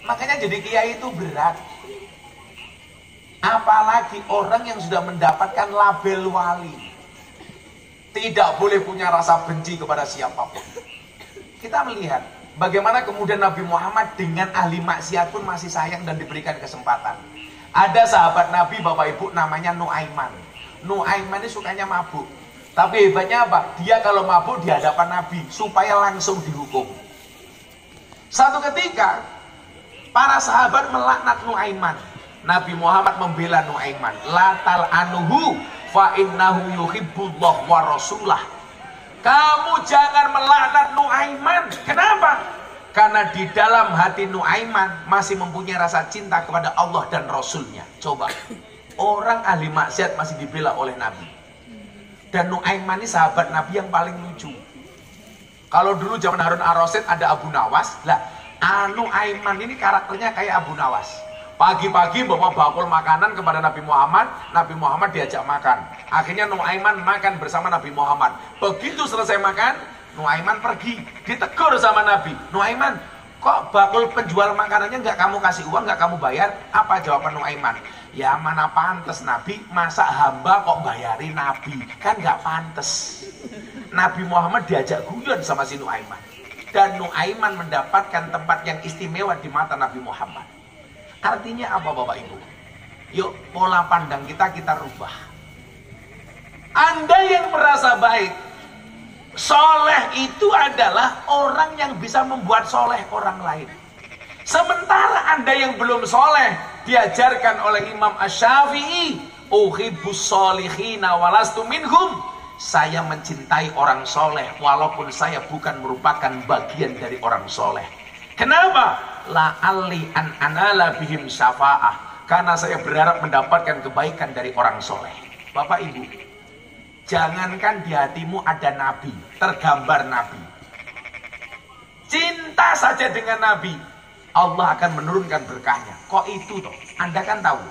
Makanya jadi kiai itu berat. Apalagi orang yang sudah mendapatkan label wali, tidak boleh punya rasa benci kepada siapapun. Kita melihat bagaimana kemudian Nabi Muhammad dengan ahli maksiat pun masih sayang dan diberikan kesempatan. Ada sahabat Nabi Bapak Ibu namanya Nuaiman. Nuaiman ini sukanya mabuk. Tapi hebatnya apa? Dia kalau mabuk di hadapan Nabi supaya langsung dihukum. Satu ketika para sahabat melaknat Nuaiman. Nabi Muhammad membela Nuaiman. La tal'anuhu fa innahu yuhibbullah wa rasulah. Kamu jangan melaknat Nuaiman. Kenapa? Karena di dalam hati Nuaiman masih mempunyai rasa cinta kepada Allah dan Rasulnya. Coba, orang ahli maksiat masih dibela oleh Nabi. Dan Nuaiman ini sahabat Nabi yang paling lucu. Kalau dulu zaman Harun Ar-Rasyid ada Abu Nawas, lah Nuaiman ini karakternya kayak Abu Nawas. Pagi-pagi bawa bakul makanan kepada Nabi Muhammad diajak makan. Akhirnya Nuaiman makan bersama Nabi Muhammad. Begitu selesai makan, Nuaiman pergi, ditegur sama Nabi. Nuaiman, kok bakul penjual makanannya nggak kamu kasih uang, nggak kamu bayar? Apa jawaban Nuaiman? Ya mana pantas Nabi, masa hamba kok bayari Nabi? Kan nggak pantas. Nabi Muhammad diajak guyon sama si Nuaiman. Dan Nuaiman mendapatkan tempat yang istimewa di mata Nabi Muhammad. Artinya apa Bapak Ibu? Yuk pola pandang kita rubah. Anda yang merasa baik, soleh itu adalah orang yang bisa membuat soleh orang lain. Sementara Anda yang belum soleh, diajarkan oleh Imam Asy-Syafi'i, uhibbus solihina walastu minhum. Saya mencintai orang soleh walaupun saya bukan merupakan bagian dari orang soleh. Kenapa? La'alli an anala bihim syafa'ah. Karena saya berharap mendapatkan kebaikan dari orang soleh. Bapak Ibu, jangankan di hatimu ada Nabi, tergambar Nabi. Cinta saja dengan Nabi, Allah akan menurunkan berkahnya. Kok itu toh? Anda kan tahu,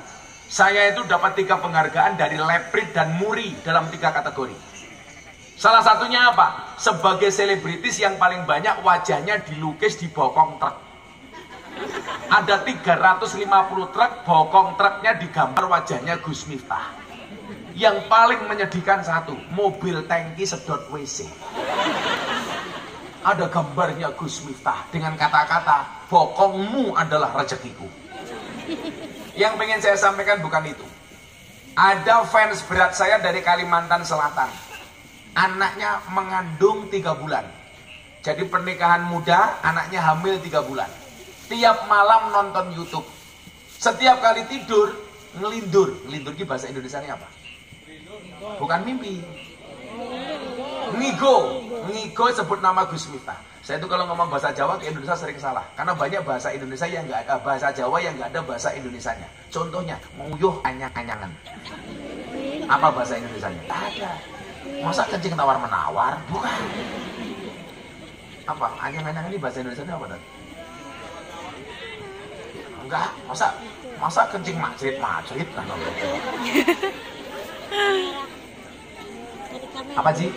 saya itu dapat 3 penghargaan dari Leprit dan Muri dalam 3 kategori. Salah satunya apa? Sebagai selebritis yang paling banyak wajahnya dilukis di bokong truk. Ada 350 truk, bokong truknya digambar wajahnya Gus Miftah. Yang paling menyedihkan satu, mobil tangki sedot WC. Ada gambarnya Gus Miftah dengan kata-kata, bokongmu adalah rezekiku. Yang pengen saya sampaikan bukan itu. Ada fans berat saya dari Kalimantan Selatan. Anaknya mengandung 3 bulan. Jadi pernikahan muda, anaknya hamil 3 bulan. Tiap malam nonton YouTube. Setiap kali tidur, ngelindur. Ngelindur ini bahasa Indonesianya apa? Bukan mimpi. Ngigo. Ngigo sebut nama Gus Miftah. Saya itu kalau ngomong bahasa Jawa ke Indonesia sering salah. Karena banyak bahasa Indonesia yang nggak ada, bahasa Jawa yang nggak ada bahasa Indonesianya. Contohnya, nguyuh anyang-anyangan. Apa bahasa Indonesianya? Tak ada. Masa kencing tawar-menawar? Bukan. Apa? Anyang-anyangan ini bahasa Indonesianya apa tadi? Enggak, masa kencing macrit kan? Apa sih?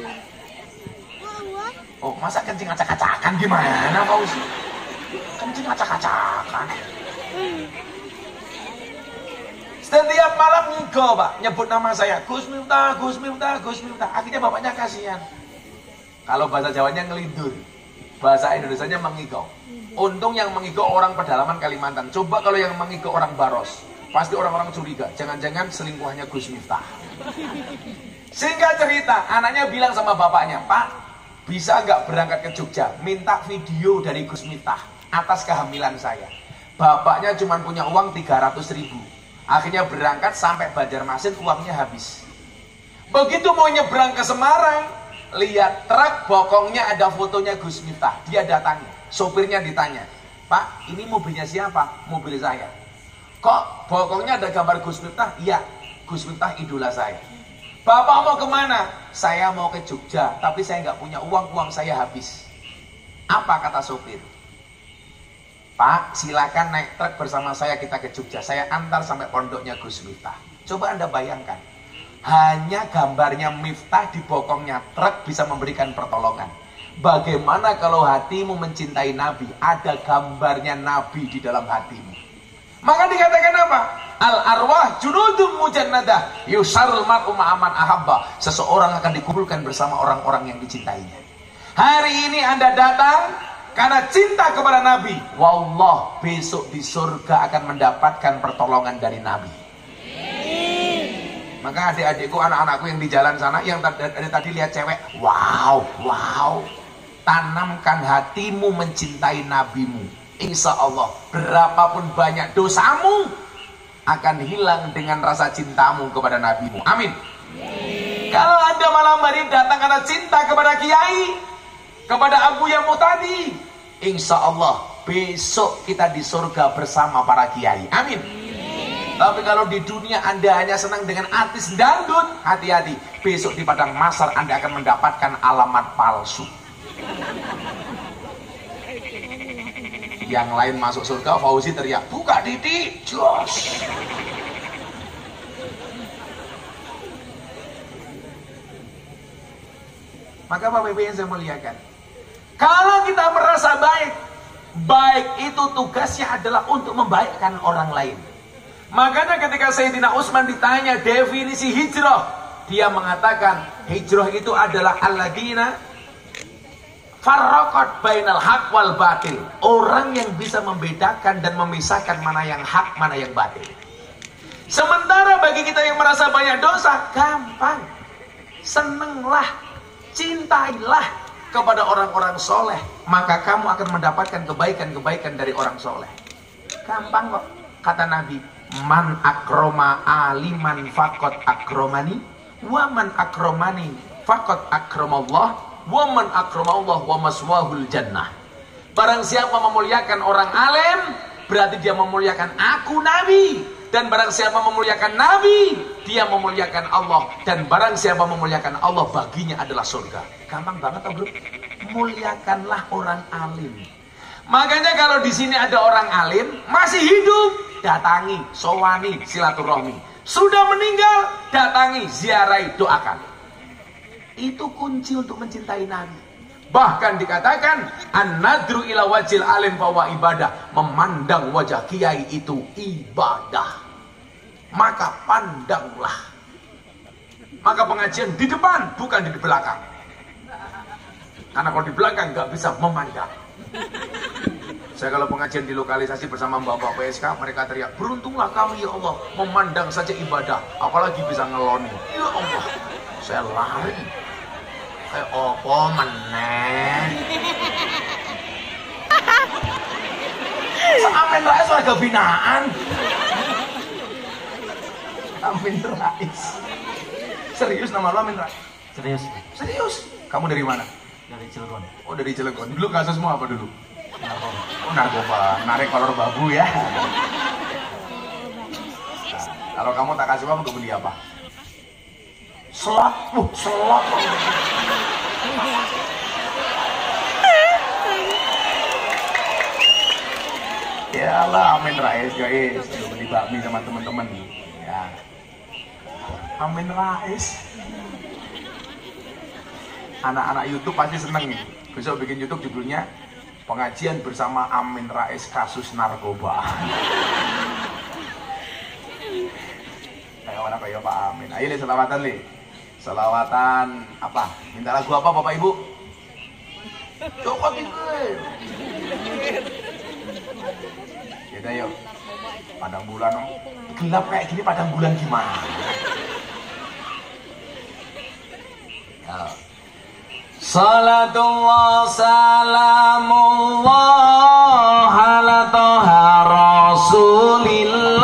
Oh, masa kencing acak-acakan gimana Pak Usi? Kencing acak-acakan. Setiap malam ngigo Pak, nyebut nama saya Gus Miftah, Gus Miftah, Gus Miftah. Akhirnya bapaknya kasihan. Kalau bahasa Jawanya ngelindur, bahasa Indonesianya mengigau. Untung yang mengigau orang pedalaman Kalimantan. Coba kalau yang mengigau orang Baros, pasti orang-orang curiga. Jangan-jangan selingkuhannya Gus Miftah. Singkat cerita, anaknya bilang sama bapaknya, Pak, bisa nggak berangkat ke Jogja? Minta video dari Gus Miftah atas kehamilan saya. Bapaknya cuma punya uang 300.000. Akhirnya berangkat sampai Banjarmasin, uangnya habis. Begitu mau nyebrang ke Semarang, lihat truk bokongnya ada fotonya Gus Miftah. Dia datangi. Sopirnya ditanya, Pak, ini mobilnya siapa? Mobil saya. Kok bokongnya ada gambar Gus Miftah? Iya, Gus Miftah idola saya. Bapak mau kemana? Saya mau ke Jogja, tapi saya nggak punya uang, uang saya habis. Apa kata sopir? Pak, silakan naik truk bersama saya, kita ke Jogja. Saya antar sampai pondoknya Gus Miftah. Coba Anda bayangkan, hanya gambarnya Miftah di bokongnya truk bisa memberikan pertolongan. Bagaimana kalau hatimu mencintai Nabi, ada gambarnya Nabi di dalam hatimu? Maka dikatakan apa? Al arwah junudum mujannadah yusarul mar'u ma'aman ahabba. Seseorang akan dikumpulkan bersama orang-orang yang dicintainya. Hari ini Anda datang karena cinta kepada Nabi. Wallah, besok di surga akan mendapatkan pertolongan dari Nabi. Maka adik-adikku, anak-anakku yang di jalan sana, yang tadi lihat cewek, wow. Tanamkan hatimu mencintai nabimu. Insya Allah berapapun banyak dosamu akan hilang dengan rasa cintamu kepada nabimu. Amin. Kalau Anda malam hari datang karena cinta kepada kiai, kepada Abu Yamu tadi, insya Allah besok kita di surga bersama para kiai. Amin. Tapi kalau di dunia Anda hanya senang dengan artis dangdut, hati-hati, besok di padang mahsyar Anda akan mendapatkan alamat palsu. Yang lain masuk surga, Fauzi teriak, buka titik, jos. Maka Bapak Ibu yang saya muliakan, kalau kita merasa baik itu tugasnya adalah untuk membaikkan orang lain. Makanya ketika Sayyidina Utsman ditanya definisi hijrah, dia mengatakan hijrah itu adalah alladzina farraqat bainal haq wal batil. Orang yang bisa membedakan dan memisahkan mana yang hak, mana yang batil. Sementara bagi kita yang merasa banyak dosa, gampang. Senenglah, cintailah kepada orang-orang soleh, maka kamu akan mendapatkan kebaikan-kebaikan dari orang soleh. Gampang kok. Kata Nabi, man akroma aliman fakot akromani, wa man akromani fakot akromallah, wa man akramallah wa maswahul jannah. Barang siapa memuliakan orang alim, berarti dia memuliakan aku Nabi. Dan barang siapa memuliakan Nabi, dia memuliakan Allah. Dan barang siapa memuliakan Allah, baginya adalah surga. Gampang banget toh bro. Muliakanlah orang alim. Makanya kalau di sini ada orang alim masih hidup, datangi, sowani, silaturahmi. Sudah meninggal, datangi, ziarahi, doakan. Itu kunci untuk mencintai Nabi. Bahkan dikatakan an-nadru ila wajil alim fawa ibadah. Memandang wajah kiai itu ibadah. Maka pandanglah. Maka pengajian di depan, bukan di belakang. Karena kalau di belakang nggak bisa memandang. Saya kalau pengajian di lokalisasi bersama Mbak PSK, mereka teriak, beruntunglah kami ya Allah, memandang saja ibadah, apalagi bisa ngeloni. Ya Allah, saya lari. Kayak opo meneh. Amin Rais warga binaan. Amin Rais. Serius nama lo Amin Rais? Serius? Serius? Kamu dari mana? Dari Cilegon. Oh dari Cilegon. Dulu kasusmu apa dulu? Narkoba. Oh narkoba, narik kolor babu ya. Nah, kalau kamu tak kasih uang untuk beli apa? Selap, selap. Ya Allah, Amin Rais guys, udah beli bakmi sama teman-teman. Ya, Amin Rais. Anak-anak YouTube pasti seneng nih. Besok bikin YouTube judulnya pengajian bersama Amin Rais kasus narkoba. Kayak mana kayak Pak Amin. Ayo nih selawatan nih. Selawatan apa? Minta lagu apa Bapak Ibu? Cokot itu. Yaudah yuk. Padang bulan gelap kayak gini padang bulan gimana? Ya. Salatullah salamullah ala toha rasulillah.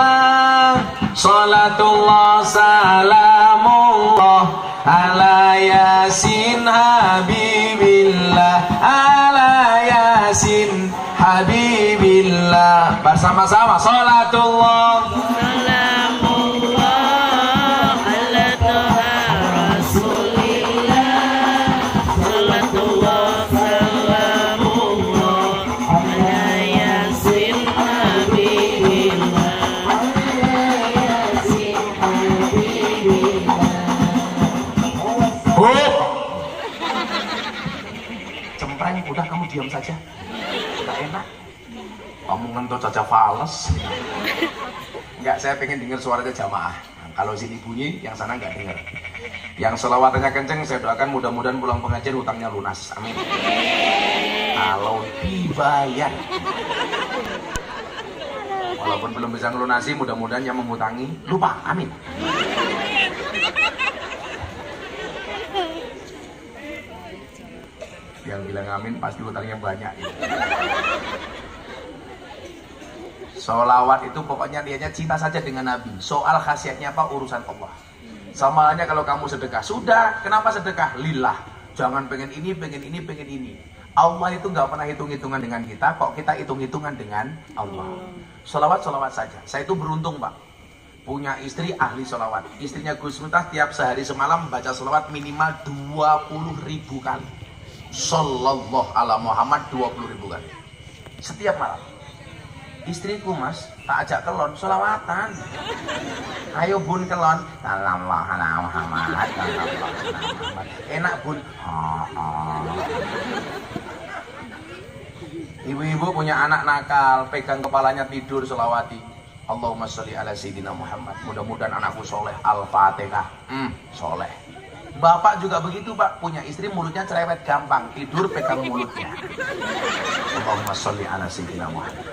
Salatullah salamullah ala yasin habibillah. Ala yasin habibillah. Bersama-sama salatullah udah kamu diam saja, nggak enak. Kamu ngentut saja fales. Nggak, saya pengen dengar suaranya jamaah. Nah, kalau sini bunyi, yang sana nggak dengar. Yang selawatannya kenceng, saya doakan mudah-mudahan pulang pengajian hutangnya lunas. Amin. Kalau dibayar, walaupun belum bisa ngelunasi, mudah-mudahan yang memutangi lupa. Amin. Yang bilang amin pasti hutangnya banyak. Sholawat itu pokoknya dianya cinta saja dengan Nabi. Soal khasiatnya apa urusan Allah. Sama halnya kalau kamu sedekah, sudah, kenapa sedekah? Lillah. Jangan pengen ini, pengen ini, pengen ini. Allah itu nggak pernah hitung-hitungan dengan kita, kok kita hitung-hitungan dengan Allah. Sholawat saja. Saya itu beruntung Pak, punya istri ahli sholawat. Istrinya Gus Miftah tiap sehari semalam baca sholawat minimal 20.000 kali. Sallallahu ala Muhammad 20.000 kali setiap malam. Istriku Mas, tak ajak kelon sholawatan. Ayo bun kelon, sallallahu ala Muhammad. Enak bun. Ibu-ibu punya anak nakal, pegang kepalanya tidur sholawati. Allahumma sholli ala sayyidina Muhammad. Mudah-mudahan anakku soleh. Al-Fatihah. Soleh. Bapak juga begitu Pak, punya istri mulutnya cerewet gampang, tidur pegang mulutnya. Allahumma sholli ala sayyidina Muhammad.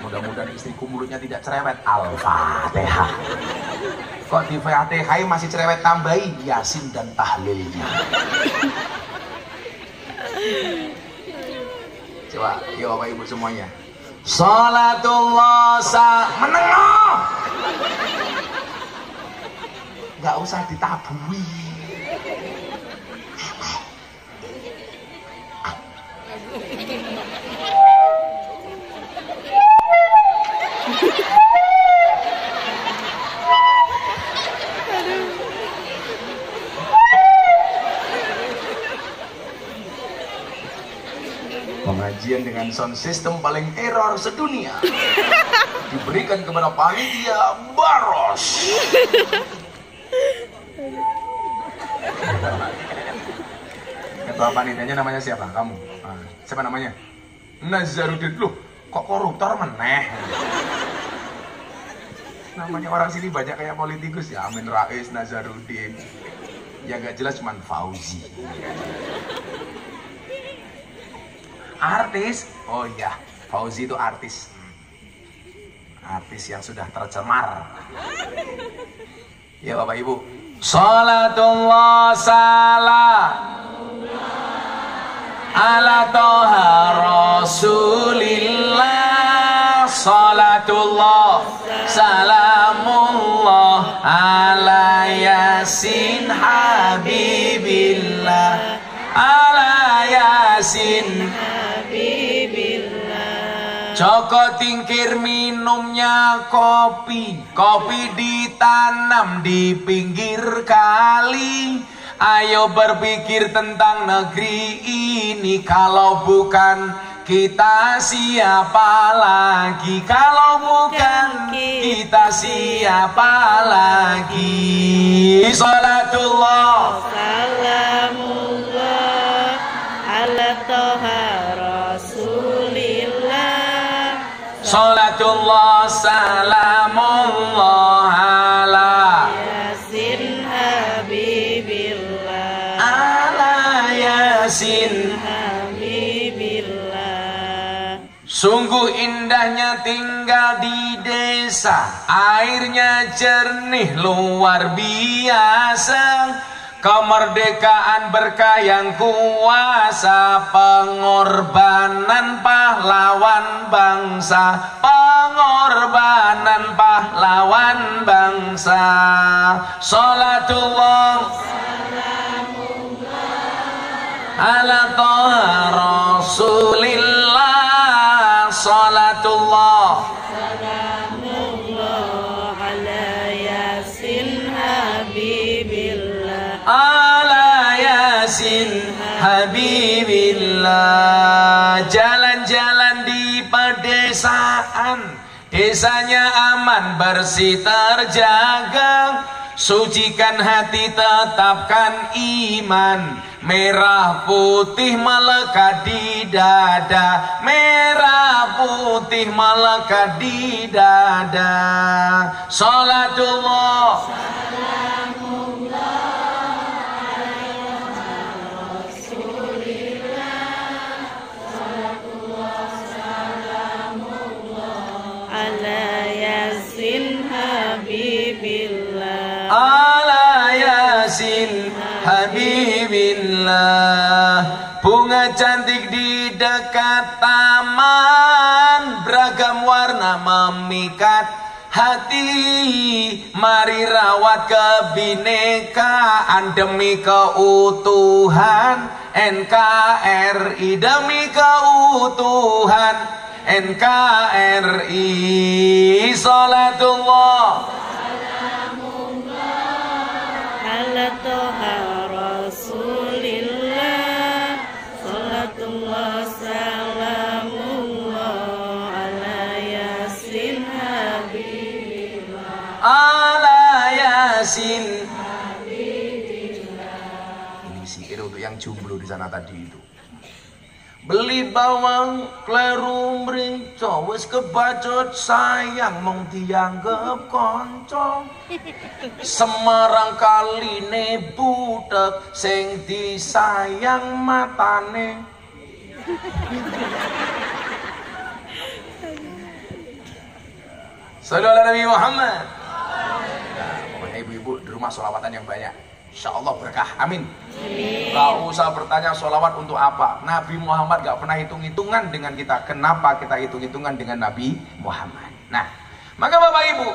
Mudah-mudahan istriku mulutnya tidak cerewet. Al-Fatihah. Kok di Fatihah masih cerewet, tambahi Yasin dan tahlilnya. Coba, yuk Bapak Ibu semuanya. Salatullah menengah. Gak usah ditabui. Pengajian dengan sound system paling error sedunia diberikan kepada panitia Baros. Ketua panitianya namanya siapa? Kamu? Siapa namanya? Nazarudin. Loh, kok koruptor meneh? Namanya orang sini banyak kayak politikus ya. Amin Rais, Nazarudin. Ya gak jelas cuman Fauzi. Artis? Oh iya, Fauzi itu artis. Artis yang sudah tercemar. Ya Bapak Ibu. Salatullah salam ala toha rasulillah. Salatullah salamullah ala yasin habibillah. Ala yasin habibillah. Joko tingkir minumnya kopi. Kopi ditanam di pinggir kali. Ayo berpikir tentang negeri ini. Kalau bukan kita siapa lagi? Kalau bukan kita siapa lagi? Salatullah salamullah ala toha rasulillah. Salatullah salamullah ala yasin habibillah. Ala yasin habibillah. Sungguh indahnya tinggal di desa. Airnya jernih luar biasa. Kemerdekaan berkah yang kuasa. Pengorbanan pahlawan bangsa. Pengorbanan pahlawan bangsa. Salatullah ala toha rasulillah. Salatullah salamullah ala yasin habibillah. Ala yasin habibillah. Jalan-jalan di pedesaan, desanya aman bersih terjaga. Sucikan hati tetapkan iman. Merah putih melekat di dada. Merah putih melekat di dada. Salatullah ala yasin habibillah. Ala yasin habibillah. Bunga cantik di dekat taman, beragam warna memikat hati. Mari rawat kebinekaan demi keutuhan NKRI. Demi keutuhan NKRI. Salatullah ala toha rasulillah. Salatullah salamullah ala yasin habibillah. Ala yasin habibillah. Ini sihir untuk yang jomblo di sana tadi itu. Beli bawang kleru mrica wis kebacut sayang mung dianggep kanca. Semarang kaline butek sing disayang matane. Sallallahu alaihi Nabi Muhammad. Pokoknya ibu-ibu di rumah sholawatan yang banyak. Insya Allah berkah, amin. Gak usah bertanya sholawat untuk apa. Nabi Muhammad gak pernah hitung-hitungan dengan kita. Kenapa kita hitung-hitungan dengan Nabi Muhammad? Nah, maka Bapak Ibu,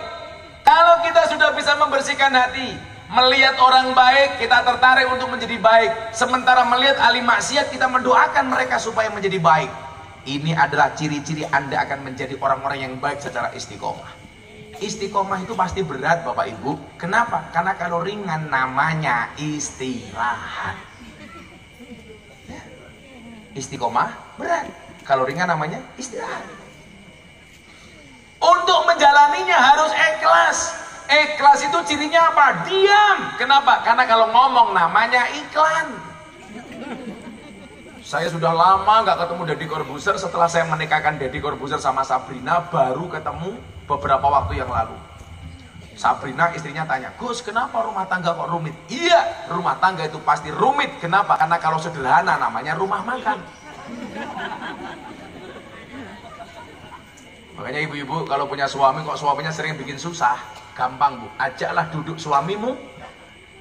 kalau kita sudah bisa membersihkan hati, melihat orang baik, kita tertarik untuk menjadi baik. Sementara melihat ahli maksiat, kita mendoakan mereka supaya menjadi baik. Ini adalah ciri-ciri Anda akan menjadi orang-orang yang baik secara istiqomah. Istiqomah itu pasti berat Bapak Ibu. Kenapa? Karena kalau ringan namanya istirahat. Istiqomah berat. Kalau ringan namanya istirahat. Untuk menjalaninya harus ikhlas. Ikhlas itu cirinya apa? Diam. Kenapa? Karena kalau ngomong namanya iklan. Saya sudah lama nggak ketemu Deddy Corbuzier. Setelah saya menikahkan Deddy Corbuzier sama Sabrina, baru ketemu beberapa waktu yang lalu. Sabrina istrinya tanya, Gus, kenapa rumah tangga kok rumit? Iya, rumah tangga itu pasti rumit. Kenapa? Karena kalau sederhana namanya rumah makan. Makanya ibu-ibu kalau punya suami kok suaminya sering bikin susah, gampang Bu, ajaklah duduk suamimu,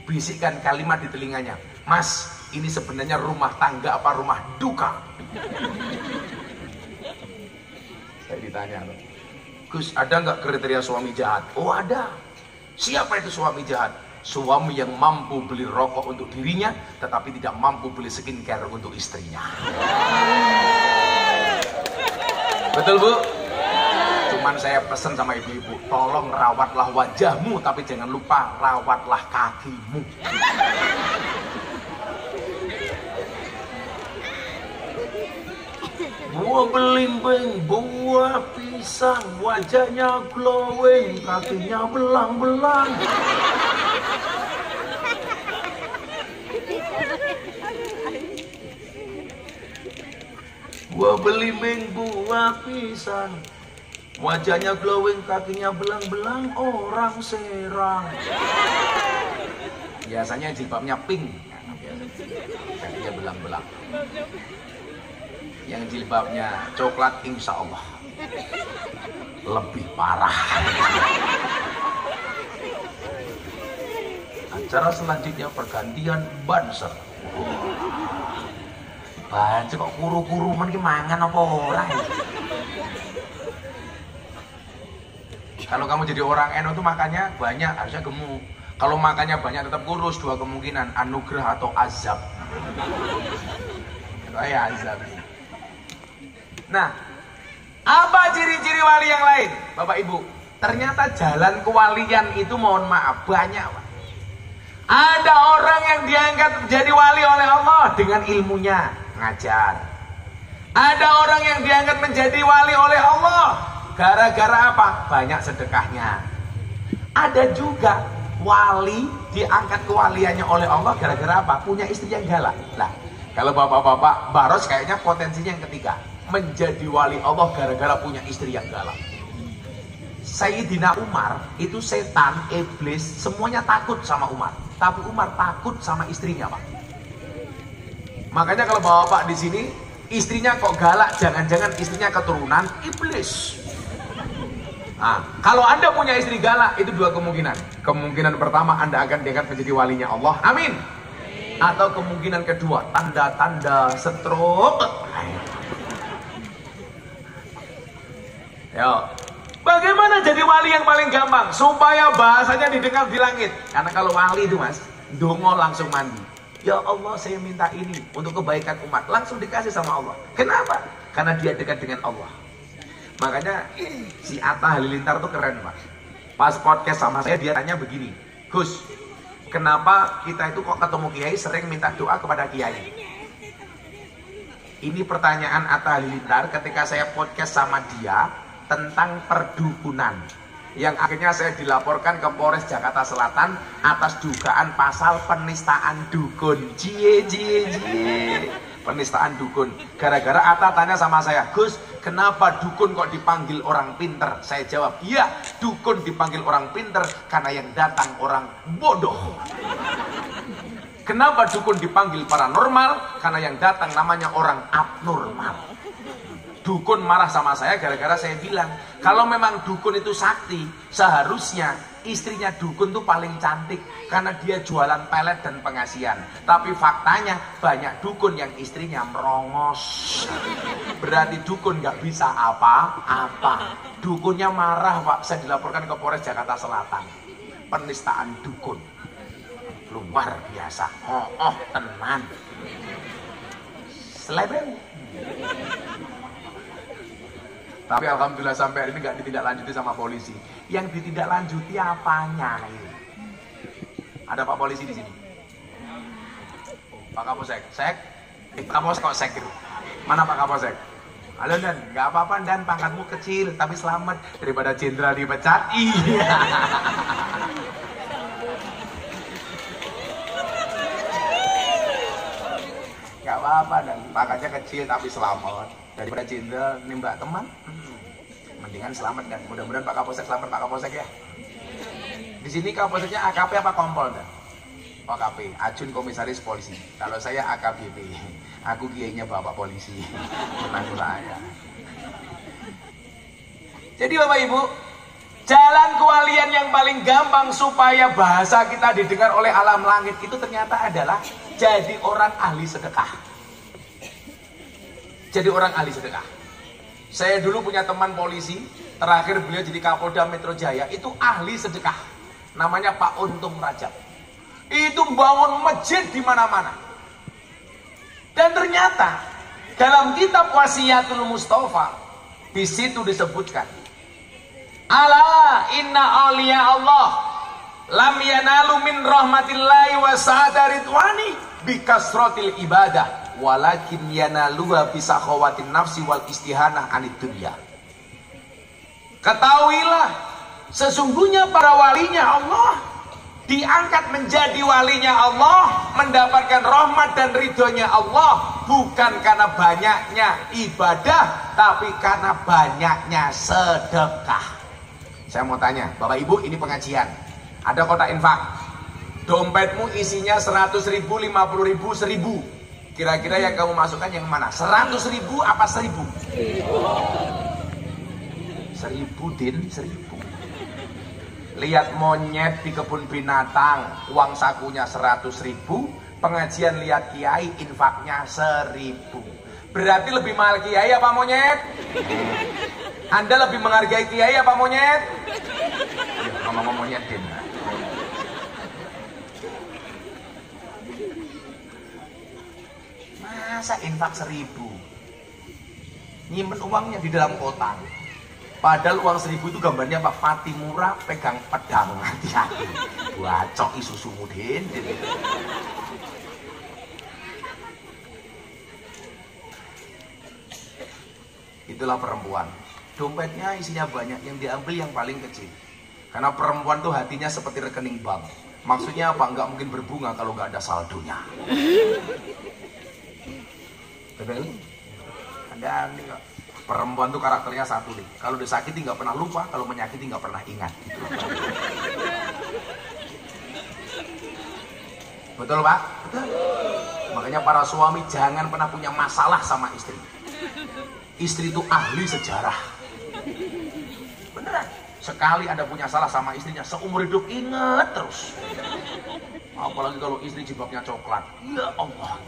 bisikkan kalimat di telinganya, Mas, ini sebenarnya rumah tangga apa rumah duka? Saya ditanya, Gus, ada nggak kriteria suami jahat? Oh ada. Siapa itu suami jahat? Suami yang mampu beli rokok untuk dirinya, tetapi tidak mampu beli skincare untuk istrinya. Betul Bu? Cuman saya pesan sama ibu-ibu, tolong rawatlah wajahmu, tapi jangan lupa rawatlah kakimu. Buah belimbing, buah pisang, wajahnya glowing, kakinya belang-belang. Buah belimbing, buah pisang, wajahnya glowing, kakinya belang-belang, orang Serang. Biasanya jilbabnya pink, kakinya belang-belang. Yang jilbabnya coklat, insya Allah lebih parah. Acara selanjutnya pergantian banser. Banser kok kuru-kuru man ki mangan apa orang? Kalau kamu jadi orang NU tuh makannya banyak, harusnya gemuk. Kalau makannya banyak tetap kurus, dua kemungkinan, anugerah atau azab. Itu ya azab. Nah, apa ciri-ciri wali yang lain? Bapak Ibu, ternyata jalan kewalian itu mohon maaf banyak Pak. Ada orang yang diangkat menjadi wali oleh Allah dengan ilmunya, ngajar. Ada orang yang diangkat menjadi wali oleh Allah gara-gara apa? Banyak sedekahnya. Ada juga wali diangkat kewaliannya oleh Allah gara-gara apa? Punya istri yang galak. Lah, kalau bapak-bapak Baros kayaknya potensinya yang ketiga, menjadi wali Allah gara-gara punya istri yang galak. Sayyidina Umar itu setan, iblis, semuanya takut sama Umar. Tapi Umar takut sama istrinya Pak. Makanya kalau bapak di sini istrinya kok galak, jangan-jangan istrinya keturunan iblis. Nah, kalau Anda punya istri galak, itu dua kemungkinan. Kemungkinan pertama Anda akan diangkat menjadi walinya Allah, amin. Atau kemungkinan kedua, tanda-tanda stroke. Yo, bagaimana jadi wali yang paling gampang supaya bahasanya didengar di langit? Karena kalau wali itu Mas, dongo langsung mandi. Ya Allah, saya minta ini untuk kebaikan umat, langsung dikasih sama Allah. Kenapa? Karena dia dekat dengan Allah. Makanya si Atta Halilintar tuh keren Pak. Pas podcast sama saya dia tanya begini, Gus, kenapa kita itu kok ketemu kiai sering minta doa kepada kiai? Ini pertanyaan Atta Halilintar ketika saya podcast sama dia tentang perdukunan, yang akhirnya saya dilaporkan ke Polres Jakarta Selatan atas dugaan pasal penistaan dukun. Cie, penistaan dukun. Gara-gara Atta tanya sama saya, Gus, kenapa dukun kok dipanggil orang pinter? Saya jawab, iya, dukun dipanggil orang pinter karena yang datang orang bodoh. Kenapa dukun dipanggil paranormal? Karena yang datang namanya orang abnormal. Dukun marah sama saya gara-gara saya bilang, kalau memang dukun itu sakti, seharusnya istrinya dukun tuh paling cantik karena dia jualan pelet dan pengasian. Tapi faktanya banyak dukun yang istrinya merongos. Berarti dukun nggak bisa apa-apa. Dukunnya marah Pak, saya dilaporkan ke Polres Jakarta Selatan. Penistaan dukun. Luar biasa. Oh, tenan. Selebeng. Tapi alhamdulillah sampai hari ini nggak ditindaklanjuti sama polisi. Yang ditindaklanjuti apanya ini? Ada Pak polisi di sini. Pak Kapolsek, Kapolsek kok sek gitu. Mana Pak Kapolsek? Halo Dan, nggak apa-apa Dan, pangkatmu kecil tapi selamat daripada jenderal dipecat. Iya. Nggak apa-apa, dan pangkatnya kecil tapi selamat. Daripada jenderal nembak teman, mendingan selamat kan. Mudah-mudahan Pak Kapolsek selamat, Pak Kapolsek ya. Di sini Kapolseknya AKP apa Kompol dah? OKP, Ajun Komisaris Polisi. Kalau saya AKBP, aku kiainya Bapak Polisi. Tenang saya. Jadi Bapak Ibu, jalan kewalian yang paling gampang supaya bahasa kita didengar oleh alam langit itu ternyata adalah jadi orang ahli sedekah. Jadi orang ahli sedekah. Saya dulu punya teman polisi, terakhir beliau jadi Kapolda Metro Jaya, itu ahli sedekah. Namanya Pak Untung Rajab. Itu bangun masjid di mana-mana. Dan ternyata dalam kitab Wasiyatul Mustafa di situ disebutkan, ala inna awliya Allah lam yanalu min rahmatillahi wa sa'adaridwani bikasrotil ibadah walakin yanaluha bisakhawatin nafsi wal istihanah anid dunya. Ketahuilah, sesungguhnya para walinya Allah diangkat menjadi walinya Allah, mendapatkan rahmat dan ridhonya Allah, bukan karena banyaknya ibadah, tapi karena banyaknya sedekah. Saya mau tanya, Bapak Ibu, ini pengajian, ada kotak infak, dompetmu isinya 100.000, 50.000, 1.000. Kira-kira yang kamu masukkan yang mana? 100.000 apa 1.000? 1.000 din, 1.000. Lihat monyet di kebun binatang, uang sakunya 100.000. Pengajian lihat kiai, infaknya 1.000. Berarti lebih mahal kiai apa monyet? Anda lebih menghargai kiai apa monyet? Ngomong monyet din. Masa infak 1.000? Nyimpen uangnya di dalam kotak. Padahal uang 1.000 itu gambarnya Pak Fatimura pegang pedang, hati-hati. Bacok Isuzu Mudin. Itulah perempuan. Dompetnya isinya banyak, yang diambil yang paling kecil. Karena perempuan tuh hatinya seperti rekening bank. Maksudnya apa? Nggak mungkin berbunga kalau nggak ada saldonya. Betul? Ada nih kok. Perempuan tuh karakternya satu nih. Kalau disakiti nggak pernah lupa, kalau menyakiti nggak pernah ingat. Gitu. Betul Pak? Betul. Makanya para suami jangan pernah punya masalah sama istri. Istri itu ahli sejarah. Beneran. Sekali Anda punya salah sama istrinya, seumur hidup ingat terus. Apalagi kalau istri jilbabnya coklat. Ya Allah.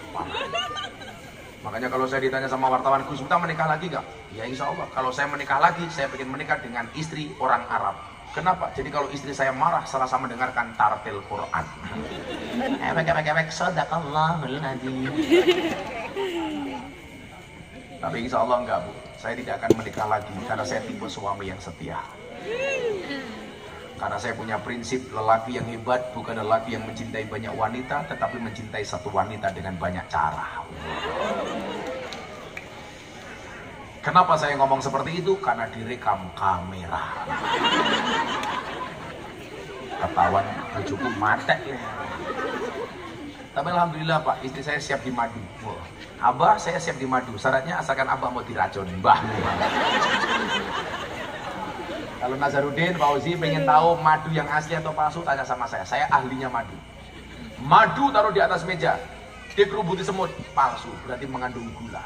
Makanya kalau saya ditanya sama wartawan, Gus Miftah menikah lagi nggak? Ya insya Allah. Kalau saya menikah lagi, saya ingin menikah dengan istri orang Arab. Kenapa? Jadi kalau istri saya marah, selasa mendengarkan tartil Quran. Ewek, sadaqallahul adzim. Tapi insya Allah enggak Bu. Saya tidak akan menikah lagi karena saya tipe suami yang setia. Karena saya punya prinsip, lelaki yang hebat bukan lelaki yang mencintai banyak wanita, tetapi mencintai satu wanita dengan banyak cara. Kenapa saya ngomong seperti itu? Karena direkam kamera. Ketahuan cukup matek ya. Tapi alhamdulillah Pak, istri saya siap dimadu. Abah saya siap dimadu, syaratnya asalkan Abah mau diracun. Mbah. Kalau Nazarudin, Fauzi pengen tahu madu yang asli atau palsu, tanya sama saya. Saya ahlinya madu. Madu taruh di atas meja, dikerubuti semut, palsu, berarti mengandung gula.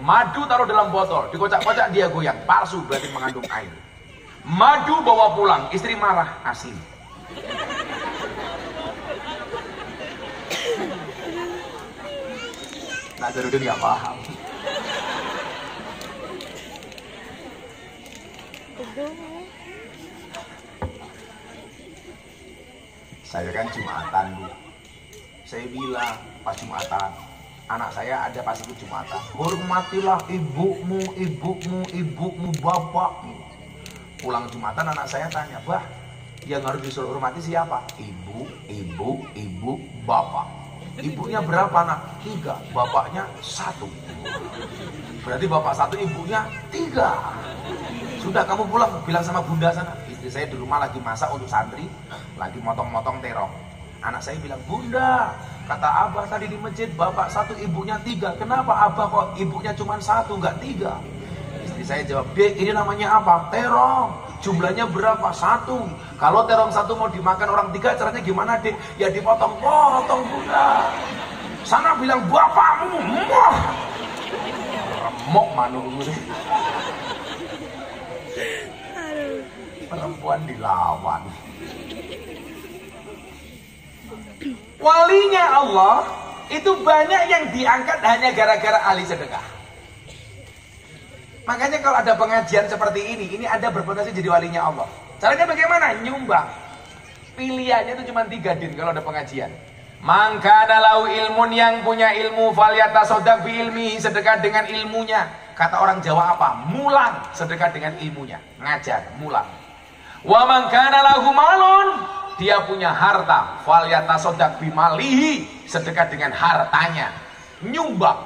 Madu taruh dalam botol, dikocak-kocak dia goyang, palsu, berarti mengandung air. Madu bawa pulang, istri marah, asli. Nazarudin nggak paham. Saya kan Jumatan Bu. Saya bilang pas Jumatan, anak saya ada pas ikut Jumatan, hormatilah ibumu, bapakmu. Pulang Jumatan anak saya tanya, Bah, yang harus disuruh hormati siapa? Ibu, bapak. Ibunya berapa nak? 3, bapaknya 1. Berarti bapak 1, ibunya 3. Sudah kamu pulang, bilang sama bunda sana. Istri saya di rumah lagi masak untuk santri, lagi motong-motong terong. Anak saya bilang, Bunda, Kata Abah tadi di masjid, bapak satu, ibunya 3. Kenapa Abah kok ibunya cuma 1, nggak 3? Istri saya jawab, Dek, ini namanya apa? Terong. Jumlahnya berapa? 1. Kalau terong 1 mau dimakan orang 3, caranya gimana, Dek? Ya dipotong-potong Bunda. Sana bilang bapakmu, remok manungmu. Perempuan dilawan. Walinya Allah itu banyak yang diangkat hanya gara-gara ahli sedekah. Makanya kalau ada pengajian seperti ini ada berpotensi jadi walinya Allah. Caranya bagaimana? Nyumbang. Pilihannya itu cuma 3 din kalau ada pengajian. Maka adalah ilmun, yang punya ilmu, falyatasaddaq bi ilmihi, sedekah dengan ilmunya. Kata orang Jawa apa? Mulang, sedekah dengan ilmunya. Ngajar, mulang. Wa man kana lahu malun, dia punya harta, falyatasaddaq bi malihi, sedekah dengan hartanya. Nyumbang.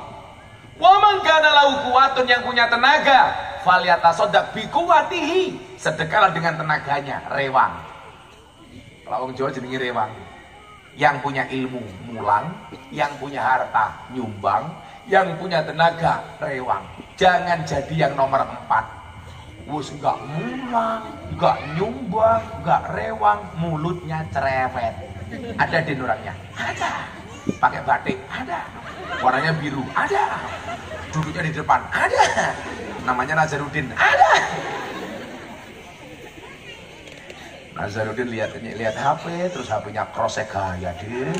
Wa man kana lahu quwwatun, yang punya tenaga, falyatasaddaq bi quwwatihi, sedekahlah dengan tenaganya. Rewang. Kalau orang Jawa jenenge rewang. Yang punya ilmu mulang, yang punya harta nyumbang, yang punya tenaga rewang. Jangan jadi yang nomor 4. Wus enggak mulang, enggak nyumbang, enggak rewang, mulutnya cerewet. Ada din orangnya? Ada. Pakai batik? Ada. Warnanya biru? Ada. Duduknya di depan? Ada. Namanya Nazarudin? Ada. Nazarudin lihat HP, terus HP-nya krosek gaya, din.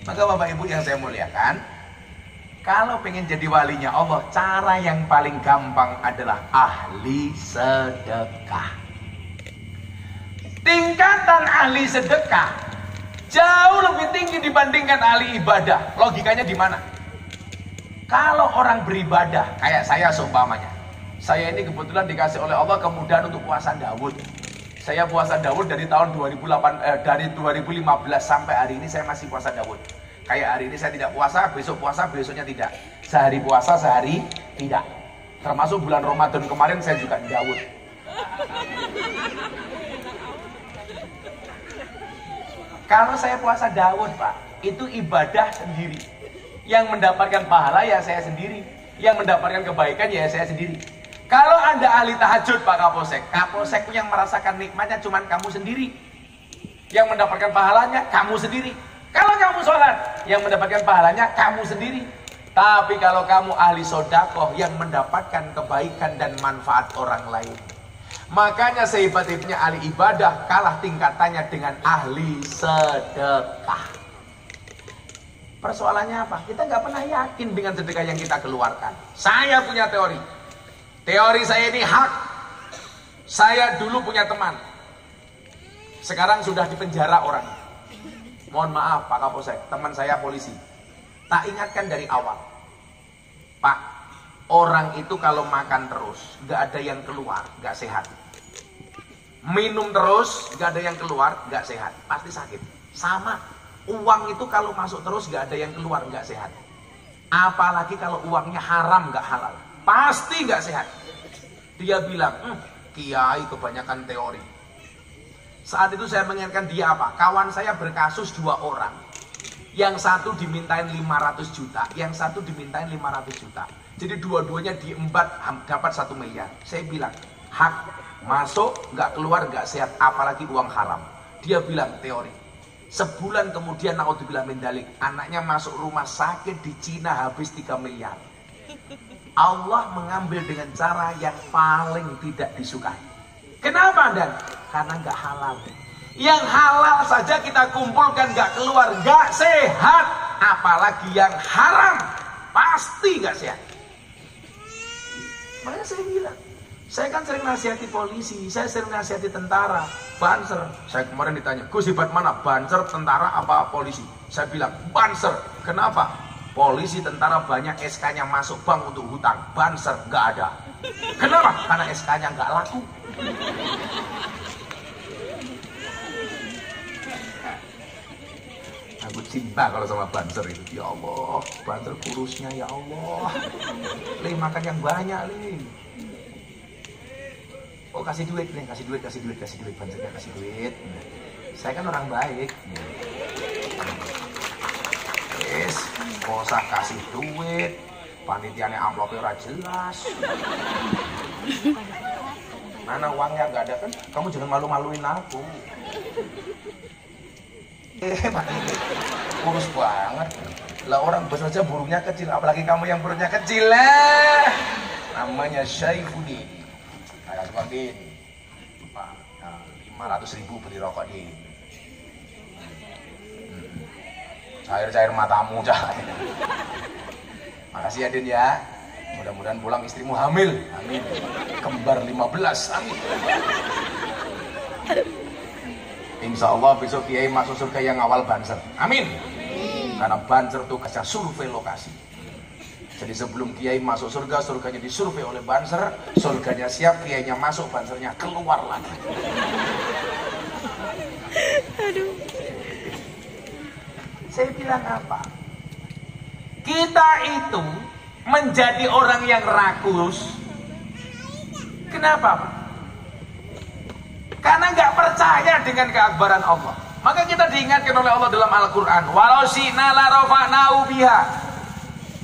Maka Bapak Ibu yang saya muliakan, kalau pengen jadi walinya Allah, cara yang paling gampang adalah ahli sedekah. Tingkatan ahli sedekah jauh lebih tinggi dibandingkan ahli ibadah. Logikanya di mana? Kalau orang beribadah, kayak saya seumpamanya, saya ini kebetulan dikasih oleh Allah kemudahan untuk puasa Daud. Saya puasa Daud dari tahun 2015 sampai hari ini saya masih puasa Daud. Kayak hari ini saya tidak puasa, besoknya tidak. Sehari puasa, sehari tidak. Termasuk bulan Ramadan kemarin saya juga Daud. Kalau saya puasa Daud, Pak, itu ibadah sendiri. Yang mendapatkan pahala ya saya sendiri. Yang mendapatkan kebaikan ya saya sendiri. Kalau Anda ahli tahajud, Pak Kapolsek, Kapolsek yang merasakan nikmatnya cuma kamu sendiri. Yang mendapatkan pahalanya kamu sendiri. Kalau kamu sholat, yang mendapatkan pahalanya kamu sendiri. Tapi kalau kamu ahli sodakoh, yang mendapatkan kebaikan dan manfaat orang lain. Makanya sehebat-hebatnya ahli ibadah kalah tingkatannya dengan ahli sedekah. Persoalannya apa? Kita nggak pernah yakin dengan sedekah yang kita keluarkan. Saya punya teori. Teori saya ini hak. Saya dulu punya teman. Sekarang sudah dipenjara orang. Mohon maaf Pak Kapolsek, teman saya polisi. Tak ingatkan dari awal. Pak, orang itu kalau makan terus, nggak ada yang keluar, nggak sehat. Minum terus, nggak ada yang keluar, nggak sehat. Pasti sakit. Sama, uang itu kalau masuk terus, nggak ada yang keluar, nggak sehat. Apalagi kalau uangnya haram, nggak halal. Pasti nggak sehat. Dia bilang, kiai kebanyakan teori. Saat itu saya mengingatkan dia apa? Kawan saya berkasus 2 orang. Yang satu dimintain 500 juta, yang satu dimintain 500 juta. Jadi dua-duanya diembat dapat 1 miliar. Saya bilang, hak, masuk, nggak keluar, nggak sehat, apalagi uang haram. Dia bilang teori. Sebulan kemudian, naudzubillah min dzalik, anaknya masuk rumah sakit di Cina habis 3 miliar. Allah mengambil dengan cara yang paling tidak disukai. Kenapa Dan? Karena nggak halal. Yang halal saja kita kumpulkan nggak keluar, nggak sehat. Apalagi yang haram, pasti nggak sehat. Makanya saya bilang, saya kan sering nasihati polisi, saya sering nasihati tentara, Banser. Saya kemarin ditanya, Gus hebat mana? Banser, tentara, apa polisi? Saya bilang, Banser. Kenapa? Polisi, tentara banyak SK-nya masuk bank untuk hutang. Banser nggak ada. Kenapa? Karena SK-nya nggak laku. Aku cinta kalau sama Banser itu. Ya Allah, Banser kurusnya ya Allah. Li makan yang banyak Li. Oh kasih duit nih, kasih duit Bansernya kasih duit. Saya kan orang baik. Yes, kosa kasih duit, panitianya amplopnya ora jelas. Mana uangnya nggak ada kan? Kamu jangan malu-maluin aku. Pak ini kurus banget. Lah orang besar aja burungnya kecil, apalagi kamu yang burungnya kecil lah. Namanya Syaifuddin. Kayak seperti ini. Pak, 500.000 beli rokok di ini. Cair-cair matamu cah. Makasih ya Din ya. Mudah-mudahan pulang istrimu hamil. Amin. Kembar 15. Amin. Insya Allah besok Kiai masuk surga yang awal Banser. Amin. Karena Banser tugasnya survei lokasi. Jadi sebelum Kiai masuk surga, surganya disurvei oleh Banser. Surganya siap, Kiainya masuk, Bansernya keluar lagi. Aduh. Saya bilang apa? Kita itu menjadi orang yang rakus. Kenapa, Pak? Karena nggak percaya dengan keakbaran Allah. Maka kita diingatkan oleh Allah dalam Al-Quran. Walau syi'na la rafa'nahu biha.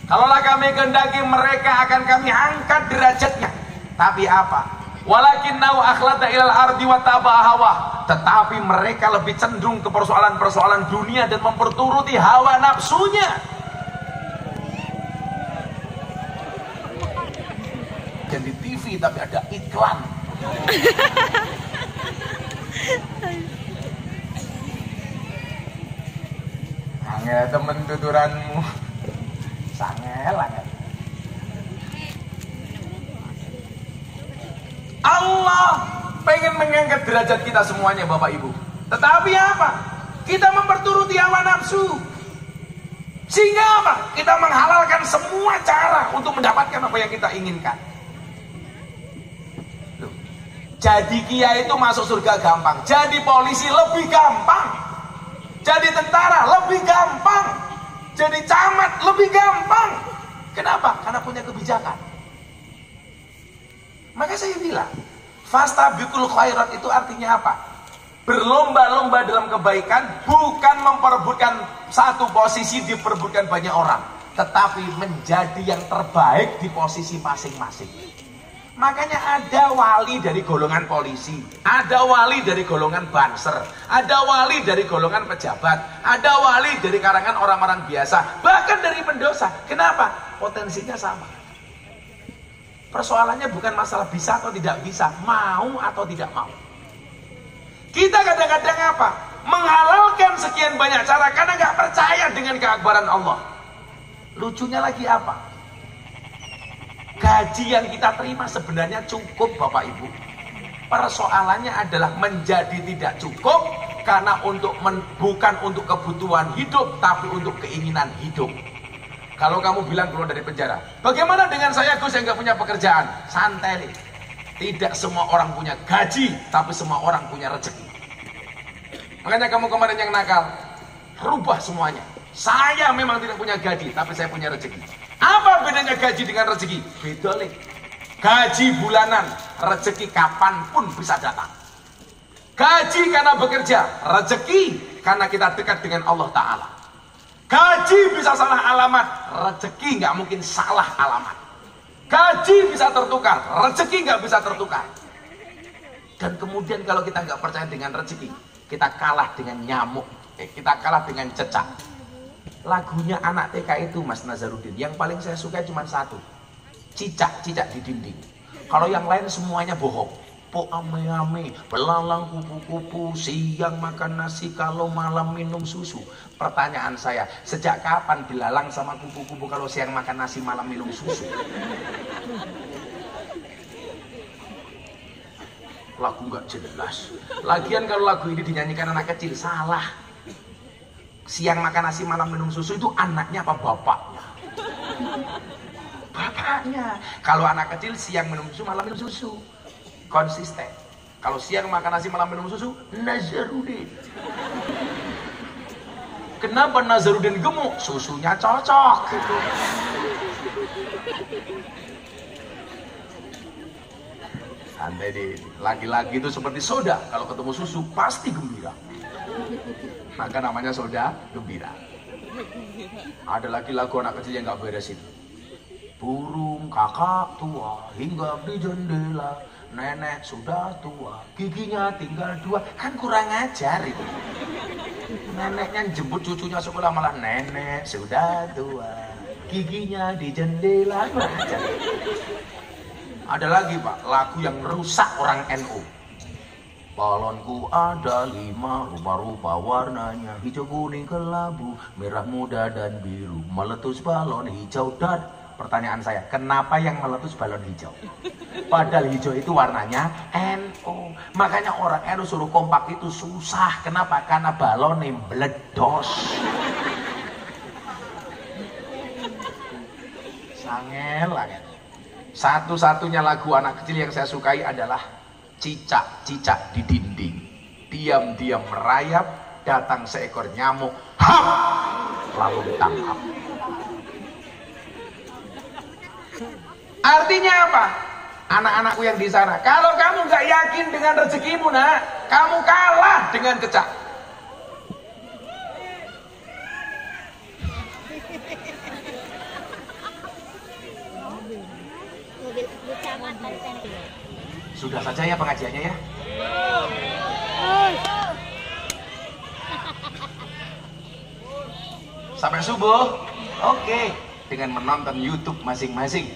Kalaulah kami kehendaki, mereka akan kami angkat derajatnya. Tapi apa? Walakinnahu akhlada ilal ardi wa taba'a hawa. Tetapi mereka lebih cenderung ke persoalan-persoalan dunia dan memperturuti hawa nafsunya. Dan di TV tapi ada iklan. Angel temen tuturanmu. Sangel angel. Allah pengen mengangkat derajat kita semuanya Bapak Ibu. Tetapi apa? Kita memperturuti hawa nafsu. Sehingga apa? Kita menghalalkan semua cara untuk mendapatkan apa yang kita inginkan. Loh, jadi kiai itu masuk surga gampang. Jadi polisi lebih gampang. Jadi tentara lebih gampang. Jadi camat lebih gampang. Kenapa? Karena punya kebijakan. Maka saya bilang, fastabiqul khairat itu artinya apa? Berlomba-lomba dalam kebaikan, bukan memperebutkan satu posisi diperebutkan banyak orang, tetapi menjadi yang terbaik di posisi masing-masing. Makanya ada wali dari golongan polisi, ada wali dari golongan banser, ada wali dari golongan pejabat, ada wali dari karangan orang-orang biasa, bahkan dari pendosa. Kenapa? Potensinya sama. Persoalannya bukan masalah bisa atau tidak bisa, mau atau tidak mau. Kita kadang-kadang apa? Menghalalkan sekian banyak cara karena nggak percaya dengan keakbaran Allah. Lucunya lagi apa? Gaji yang kita terima sebenarnya cukup Bapak Ibu. Persoalannya adalah menjadi tidak cukup karena bukan untuk kebutuhan hidup, tapi untuk keinginan hidup. Kalau kamu bilang keluar dari penjara, bagaimana dengan saya Gus yang nggak punya pekerjaan? Santai nih. Tidak semua orang punya gaji, tapi semua orang punya rezeki. Makanya kamu kemarin yang nakal, rubah semuanya. Saya memang tidak punya gaji, tapi saya punya rezeki. Apa bedanya gaji dengan rezeki? Beda nih. Gaji bulanan, rezeki kapanpun bisa datang. Gaji karena bekerja, rezeki karena kita dekat dengan Allah Ta'ala. Gaji bisa salah alamat, rezeki nggak mungkin salah alamat. Gaji bisa tertukar, rezeki nggak bisa tertukar. Dan kemudian kalau kita nggak percaya dengan rezeki, kita kalah dengan nyamuk, kita kalah dengan cecak. Lagunya anak TK itu Mas Nazarudin, yang paling saya suka cuma satu, cicak-cicak di dinding. Kalau yang lain semuanya bohong. Po ame-ame, belalang kupu-kupu, siang makan nasi, kalau malam minum susu. Pertanyaan saya, sejak kapan belalang sama kupu-kupu kalau siang makan nasi, malam minum susu? Lagu nggak jelas. Lagian kalau lagu ini dinyanyikan anak kecil, salah. Siang makan nasi, malam minum susu itu anaknya apa bapaknya? Bapaknya. Kalau anak kecil siang minum susu, malam minum susu. Konsisten. Kalau siang makan nasi, malam minum susu, Nazarudin. Kenapa Nazarudin gemuk? Susunya cocok gitu. Santai deh. Laki-laki itu seperti soda, kalau ketemu susu pasti gembira. Maka namanya soda gembira. Ada lagi lagu anak kecil yang gak beres itu. Burung kakak tua hinggap di jendela, nenek sudah tua, giginya tinggal 2. Kan kurang ajar itu. Neneknya jemput cucunya sekolah malah nenek sudah tua, giginya di jendela. Kurang ajar. Ada lagi Pak, lagu yang merusak orang NU. Balonku ada 5, rupa-rupa warnanya, hijau, kuning, kelabu, merah muda dan biru, meletus balon hijau. Dan pertanyaan saya, kenapa yang meletus balon hijau? Padahal hijau itu warnanya NU. Makanya orang NU suruh kompak itu susah. Kenapa? Karena balonnya meledos. Sangel lah. Satu-satunya lagu anak kecil yang saya sukai adalah cicak-cicak di dinding. Diam-diam merayap, datang seekor nyamuk, hap, lalu ditangkap. Artinya apa? Anak-anakku yang di sana, kalau kamu gak yakin dengan rezekimu nak, kamu kalah dengan cecak. Sudah saja ya pengajiannya ya. Sampai subuh. Oke, dengan menonton YouTube masing-masing.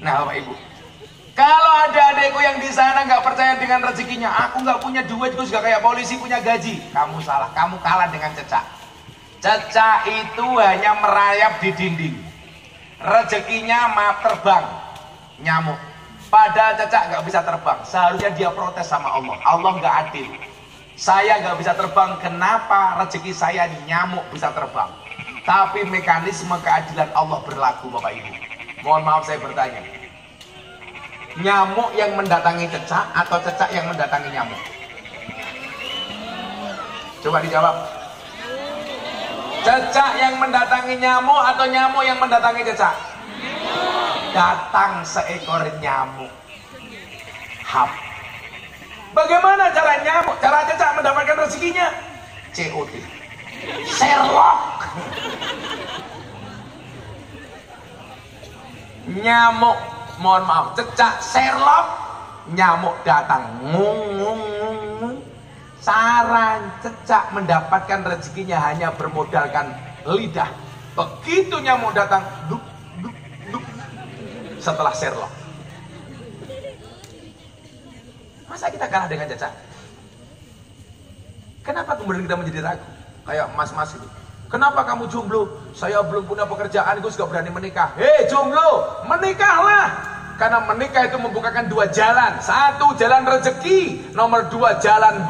Nah Bapak Ibu, kalau ada adekku yang di sana nggak percaya dengan rezekinya, aku nggak punya duit, gue juga kayak polisi punya gaji. Kamu salah, kamu kalah dengan cecak. Cecak itu hanya merayap di dinding. Rezekinya maaf terbang, nyamuk. Padahal cecak nggak bisa terbang. Seharusnya dia protes sama Allah. Allah nggak adil. Saya nggak bisa terbang, kenapa rezeki saya nyamuk bisa terbang? Tapi mekanisme keadilan Allah berlaku Bapak Ibu. Mohon maaf saya bertanya, nyamuk yang mendatangi cecak atau cecak yang mendatangi nyamuk? Coba dijawab. Cecak yang mendatangi nyamuk atau nyamuk yang mendatangi cecak? Datang seekor nyamuk, hap. Bagaimana cara nyamuk, cara cecak mendapatkan rezekinya? COD, Sherlock. Nyamuk, mohon maaf, cecak Sherlock, nyamuk datang, ngung. Saran cecak mendapatkan rezekinya hanya bermodalkan lidah. Begitu nyamuk datang, duk. Setelah Sherlock. Masa kita kalah dengan cecak? Kenapa kemudian kita menjadi ragu? Kayak mas-mas itu. Kenapa kamu jomblo? Saya belum punya pekerjaan, gue juga berani menikah. Hei jomblo, menikahlah. Karena menikah itu membukakan 2 jalan. 1 jalan rezeki, nomor 2 jalan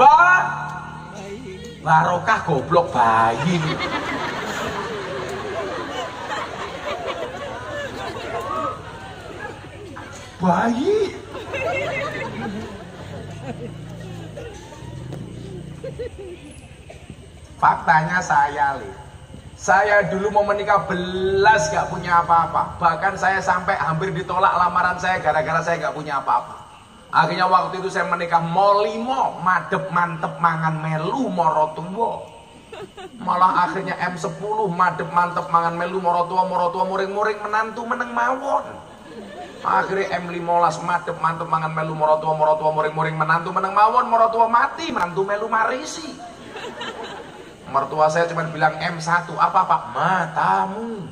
barokah. Goblok bayi nih. Bayi. Faktanya saya dulu mau menikah belas gak punya apa-apa. Bahkan saya sampai hampir ditolak lamaran saya gara-gara saya gak punya apa-apa. Akhirnya waktu itu saya menikah molimo, madep mantep mangan melu morotuwo. Malah akhirnya M10 madep mantep mangan melu morotuwo muring-muring menantu meneng mawon. Akhirnya M15 madep mantep mangan melu morotuwo muring-muring menantu meneng mawon, morotuwo mati, menantu melu marisi. Mertua saya cuma bilang M1, apa Pak? Matamu.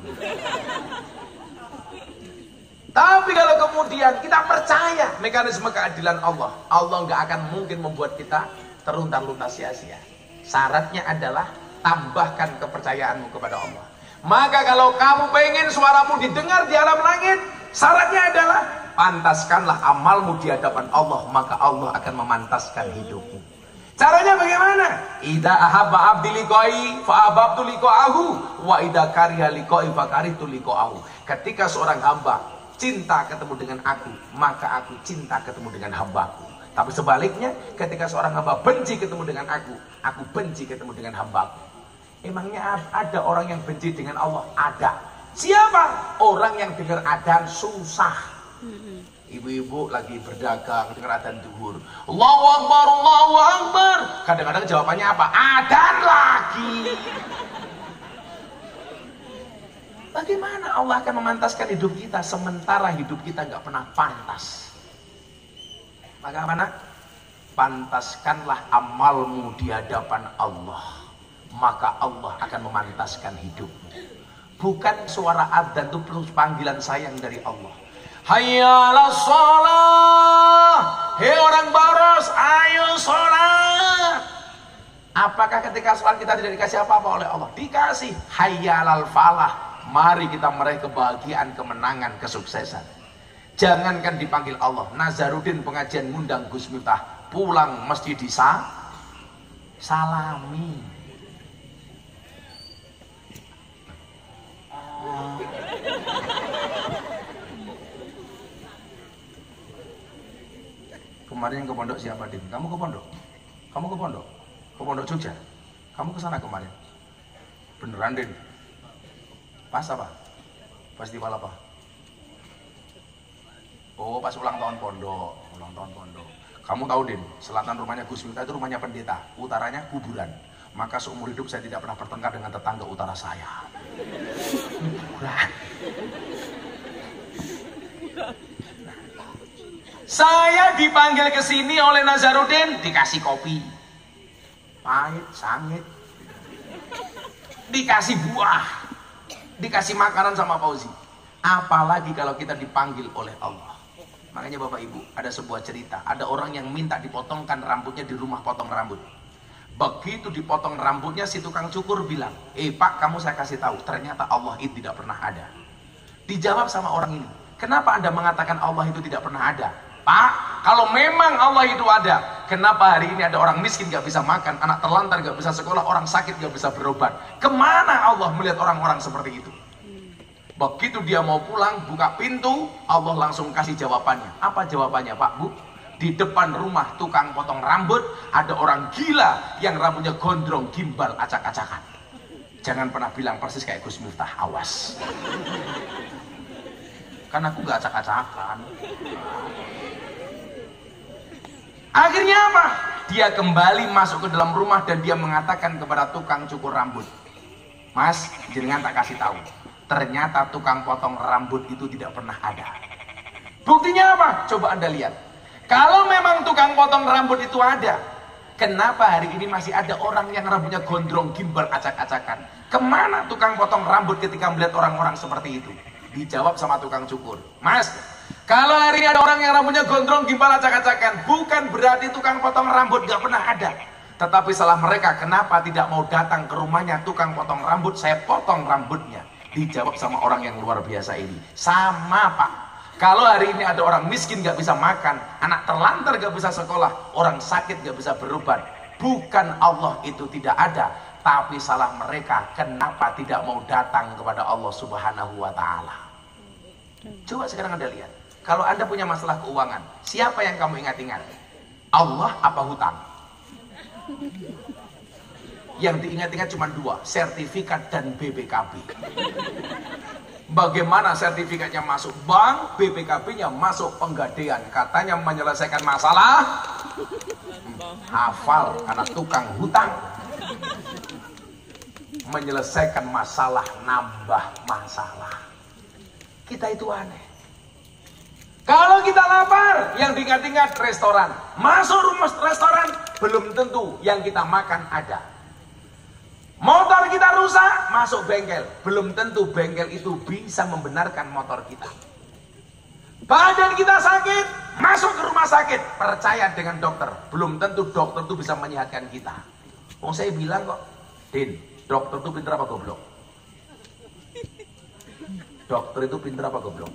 Tapi kalau kemudian kita percaya mekanisme keadilan Allah, Allah nggak akan mungkin membuat kita terluntar-luntar sia-sia. Syaratnya adalah tambahkan kepercayaanmu kepada Allah. Maka kalau kamu pengen suaramu didengar di alam langit, syaratnya adalah pantaskanlah amalmu di hadapan Allah, maka Allah akan memantaskan hidupmu. Caranya bagaimana? Idza ahabba abdi liqai fa ahbabtu liqa'ahu wa idza kariha liqai fa karihtu liqa'ahu. Ketika seorang hamba cinta ketemu dengan aku, maka aku cinta ketemu dengan hambaku. Tapi sebaliknya, ketika seorang hamba benci ketemu dengan aku benci ketemu dengan hambaku. Emangnya ada orang yang benci dengan Allah? Ada. Siapa? Orang yang dengar adzan susah. Ibu-ibu lagi berdagang dengar adzan zuhur. Allahu Akbar, Allahu Akbar. Kadang-kadang jawabannya apa? Adzan lagi. Bagaimana Allah akan memantaskan hidup kita sementara hidup kita nggak pernah pantas? Bagaimana? Pantaskanlah amalmu di hadapan Allah, maka Allah akan memantaskan hidupmu. Bukan suara adzan itu perlu panggilan sayang dari Allah. Hayya 'alas shalah. Hei orang boros, ayo sholat. Apakah ketika sholat kita tidak dikasih apa-apa oleh Allah? Dikasih. Hayya 'alal falah. Mari kita meraih kebahagiaan, kemenangan, kesuksesan. Jangankan dipanggil Allah. Nazarudin pengajian ngundang Gus Miftah, pulang mesti salami. Kemarin ke pondok siapa, Din? Kamu ke pondok? Kamu ke pondok? Ke pondok Jogja? Kamu ke sana kemarin? Beneran, Din? Pas apa? Festival apa? Oh, pas ulang tahun pondok. Ulang tahun pondok. Kamu tahu, Din, selatan rumahnya Gus Miftah itu rumahnya pendeta, utaranya kuburan. Maka seumur hidup saya tidak pernah bertengkar dengan tetangga utara saya. Kuburan. Saya dipanggil ke sini oleh Nazarudin, dikasih kopi. Pahit, sangit. Dikasih buah. Dikasih makanan sama Fauzi. Apalagi kalau kita dipanggil oleh Allah. Makanya Bapak Ibu, ada sebuah cerita. Ada orang yang minta dipotongkan rambutnya di rumah potong rambut. Begitu dipotong rambutnya, si tukang cukur bilang, Pak, kamu saya kasih tahu, ternyata Allah itu tidak pernah ada. Dijawab sama orang ini, kenapa Anda mengatakan Allah itu tidak pernah ada? Pak, kalau memang Allah itu ada, kenapa hari ini ada orang miskin gak bisa makan, anak terlantar gak bisa sekolah, orang sakit gak bisa berobat? Kemana Allah melihat orang-orang seperti itu? Begitu dia mau pulang, buka pintu, Allah langsung kasih jawabannya. Apa jawabannya, Pak, Bu? Di depan rumah tukang potong rambut, ada orang gila yang rambutnya gondrong, gimbal, acak-acakan. Jangan pernah bilang persis kayak Gus Miftah, awas. Kan aku gak acak-acakan. Akhirnya apa? Dia kembali masuk ke dalam rumah dan dia mengatakan kepada tukang cukur rambut, Mas, jenengan tak kasih tahu, ternyata tukang potong rambut itu tidak pernah ada. Buktinya apa? Coba Anda lihat. Kalau memang tukang potong rambut itu ada, kenapa hari ini masih ada orang yang rambutnya gondrong, gimbal, acak-acakan? Kemana tukang potong rambut ketika melihat orang-orang seperti itu? Dijawab sama tukang cukur, Mas, kalau hari ini ada orang yang rambutnya gondrong, gimbal, acak-acakan, bukan berarti tukang potong rambut gak pernah ada. Tetapi salah mereka, kenapa tidak mau datang ke rumahnya tukang potong rambut, saya potong rambutnya. Dijawab sama orang yang luar biasa ini, sama Pak, kalau hari ini ada orang miskin gak bisa makan, anak terlantar gak bisa sekolah, orang sakit gak bisa berobat, bukan Allah itu tidak ada, tapi salah mereka, kenapa tidak mau datang kepada Allah Subhanahu wa Ta'ala. Coba sekarang Anda lihat, kalau Anda punya masalah keuangan, siapa yang kamu ingat-ingat? Allah apa hutang? Yang diingat-ingat cuma dua, sertifikat dan BPKB. Bagaimana sertifikatnya masuk bank, BPKB-nya masuk penggadean, katanya menyelesaikan masalah. Hafal karena tukang hutang. Menyelesaikan masalah, nambah masalah. Kita itu aneh. Kalau kita lapar, yang diingat-ingat restoran. Masuk rumah restoran, belum tentu yang kita makan ada. Motor kita rusak, masuk bengkel. Belum tentu bengkel itu bisa membenarkan motor kita. Badan kita sakit, masuk ke rumah sakit. Percaya dengan dokter. Belum tentu dokter itu bisa menyehatkan kita. Oh, saya bilang kok, Din, dokter itu pintar apa goblok? Dokter itu pintar apa goblok?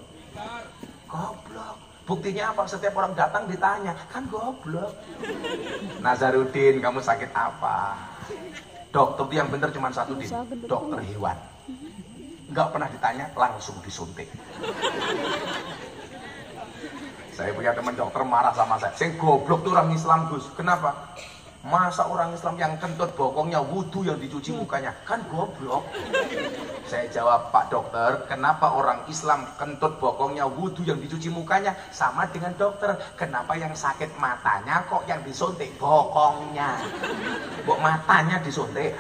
Goblok. Buktinya apa? Setiap orang datang ditanya, kan goblok. Nazarudin, kamu sakit apa? Dokter itu yang benar cuma satu, Din, dokter hewan. Nggak pernah ditanya, langsung disuntik. Saya punya teman dokter marah sama saya. Saya goblok tuh orang Islam, Gus. Kenapa? Masa orang Islam yang kentut bokongnya wudhu yang dicuci mukanya? Kan goblok. Saya jawab, Pak dokter, kenapa orang Islam kentut bokongnya wudhu yang dicuci mukanya sama dengan dokter? Kenapa yang sakit matanya kok yang disuntik bokongnya? Bok matanya disuntik.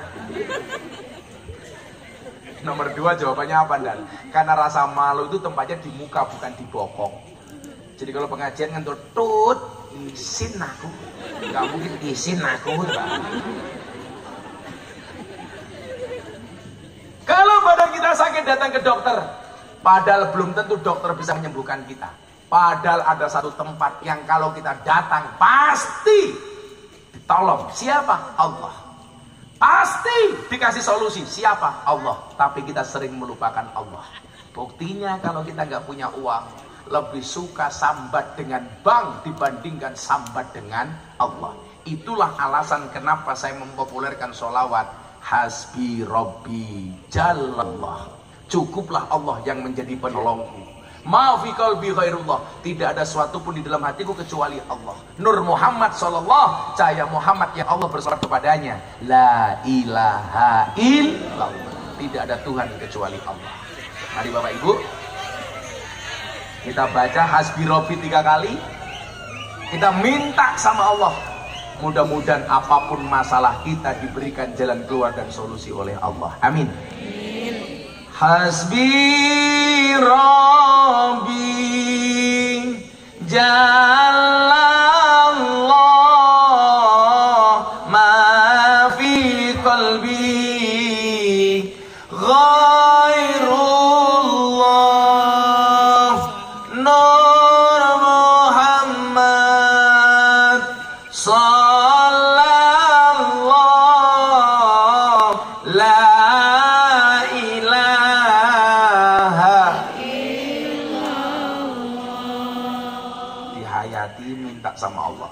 Nomor 2 jawabannya apa, Dan? Karena rasa malu itu tempatnya di muka bukan di bokong. Jadi kalau pengajian ngentut tut, isin aku. Gak mungkin isin aku, Pak. Kalau badan kita sakit datang ke dokter, padahal belum tentu dokter bisa menyembuhkan kita. Padahal ada satu tempat yang kalau kita datang pasti ditolong. Siapa? Allah. Pasti dikasih solusi. Siapa? Allah. Tapi kita sering melupakan Allah. Buktinya kalau kita nggak punya uang, lebih suka sambat dengan bank dibandingkan sambat dengan Allah. Itulah alasan kenapa saya mempopulerkan sholawat. Hasbi Rabbi Jalallah. Cukuplah Allah yang menjadi penolongku. Ma fi qalbi ghairullah. Tidak ada sesuatu pun di dalam hatiku kecuali Allah. Nur Muhammad sallallahu, cahaya Muhammad yang Allah bersolat kepadanya. La ilaha illallah. Tidak ada Tuhan kecuali Allah. Mari Bapak Ibu, kita baca Hasbi Rabbi 3 kali. Kita minta sama Allah. Mudah-mudahan apapun masalah kita diberikan jalan keluar dan solusi oleh Allah. Amin. Hasbi Rabbi Jalallah ma fi qalbi ghairullah Nur Muhammad sama Allah.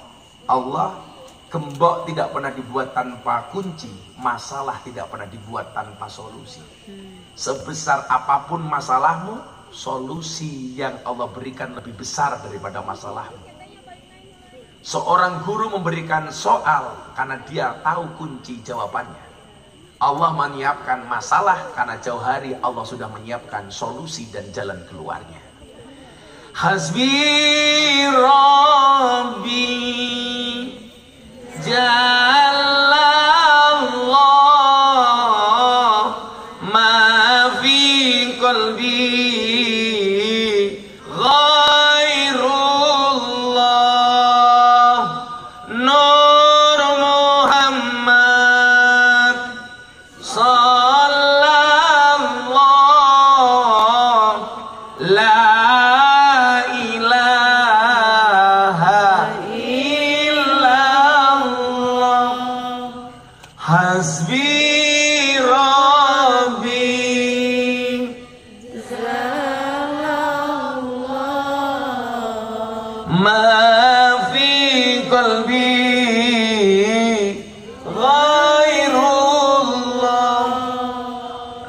Allah, gembok tidak pernah dibuat tanpa kunci, masalah tidak pernah dibuat tanpa solusi. Sebesar apapun masalahmu, solusi yang Allah berikan lebih besar daripada masalahmu. Seorang guru memberikan soal karena dia tahu kunci jawabannya. Allah menyiapkan masalah karena jauh hari Allah sudah menyiapkan solusi dan jalan keluarnya. Hasbi Rabbi Jalallah ma fi qalbi ghairullah Nur Muhammad sallallahu la Hasbi Rabbi Jalallah ma fi qalbi ghairullah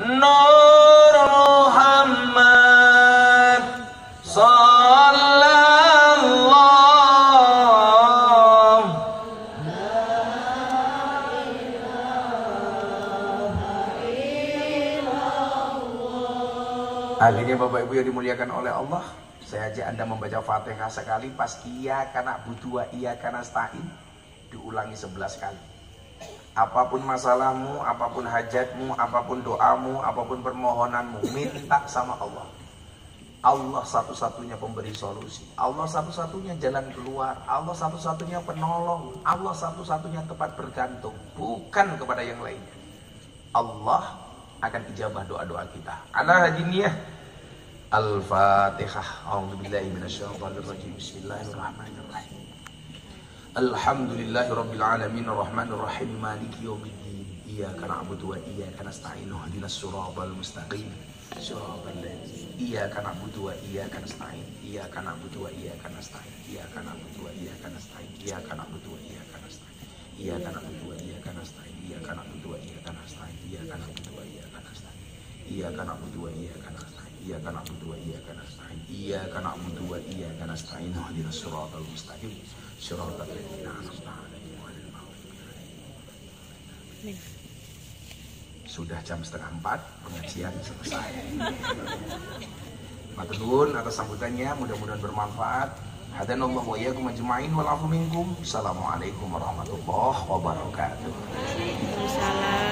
Nur Muhammad Akhirnya Bapak Ibu yang dimuliakan oleh Allah, saya ajak Anda membaca Fatihah sekali, pas iyyaka na'budu wa iyyaka nasta'in diulangi 11 kali. Apapun masalahmu, apapun hajatmu, apapun doamu, apapun permohonanmu, minta sama Allah. Allah satu-satunya pemberi solusi, Allah satu-satunya jalan keluar, Allah satu-satunya penolong, Allah satu-satunya tempat bergantung, bukan kepada yang lainnya. Allah akan ijabah doa-doa kita. Ala hadiniyah. Al-Fatihah. A'udzubillahi minasyaitonir rajim. Bismillahirrahmanirrahim. Alhamdulillahirabbil alamin arrahmanir rahim maliki yaumiddin. Iyyaka na'budu wa iyyaka nasta'in. Ihdinas siratal mustaqim. Siratal ladzina iyyaka na'budu wa iyyaka nasta'in. Iyyaka na'budu wa iyyaka nasta'in. Iyyaka na'budu wa iyyaka nasta'in. Iyyaka na'budu wa iyyaka nasta'in. Iyyaka na'budu wa iyyaka nasta'in. Iyyaka na'budu wa iyyaka nasta'in. Iyyaka na'budu wa iyyaka nasta'in. Iyyaka na'budu wa iyyaka nasta'in. Iyyaka na'budu wa iyyaka nasta'in. Iyyaka na'budu wa iyyaka nasta'in. Ihdinas siratal mustaqim. Siratal ladzina an'amta 'alaihim ghairil maghdubi 'alaihim. Sudah jam 3:30, pengajian selesai. Matur nuwun atas sambutannya, mudah-mudahan bermanfaat. Hadanallahu wa iyyakum ajma'in wal afu minkum. Assalamualaikum warahmatullahi wabarakatuh. Waalaikumsalam.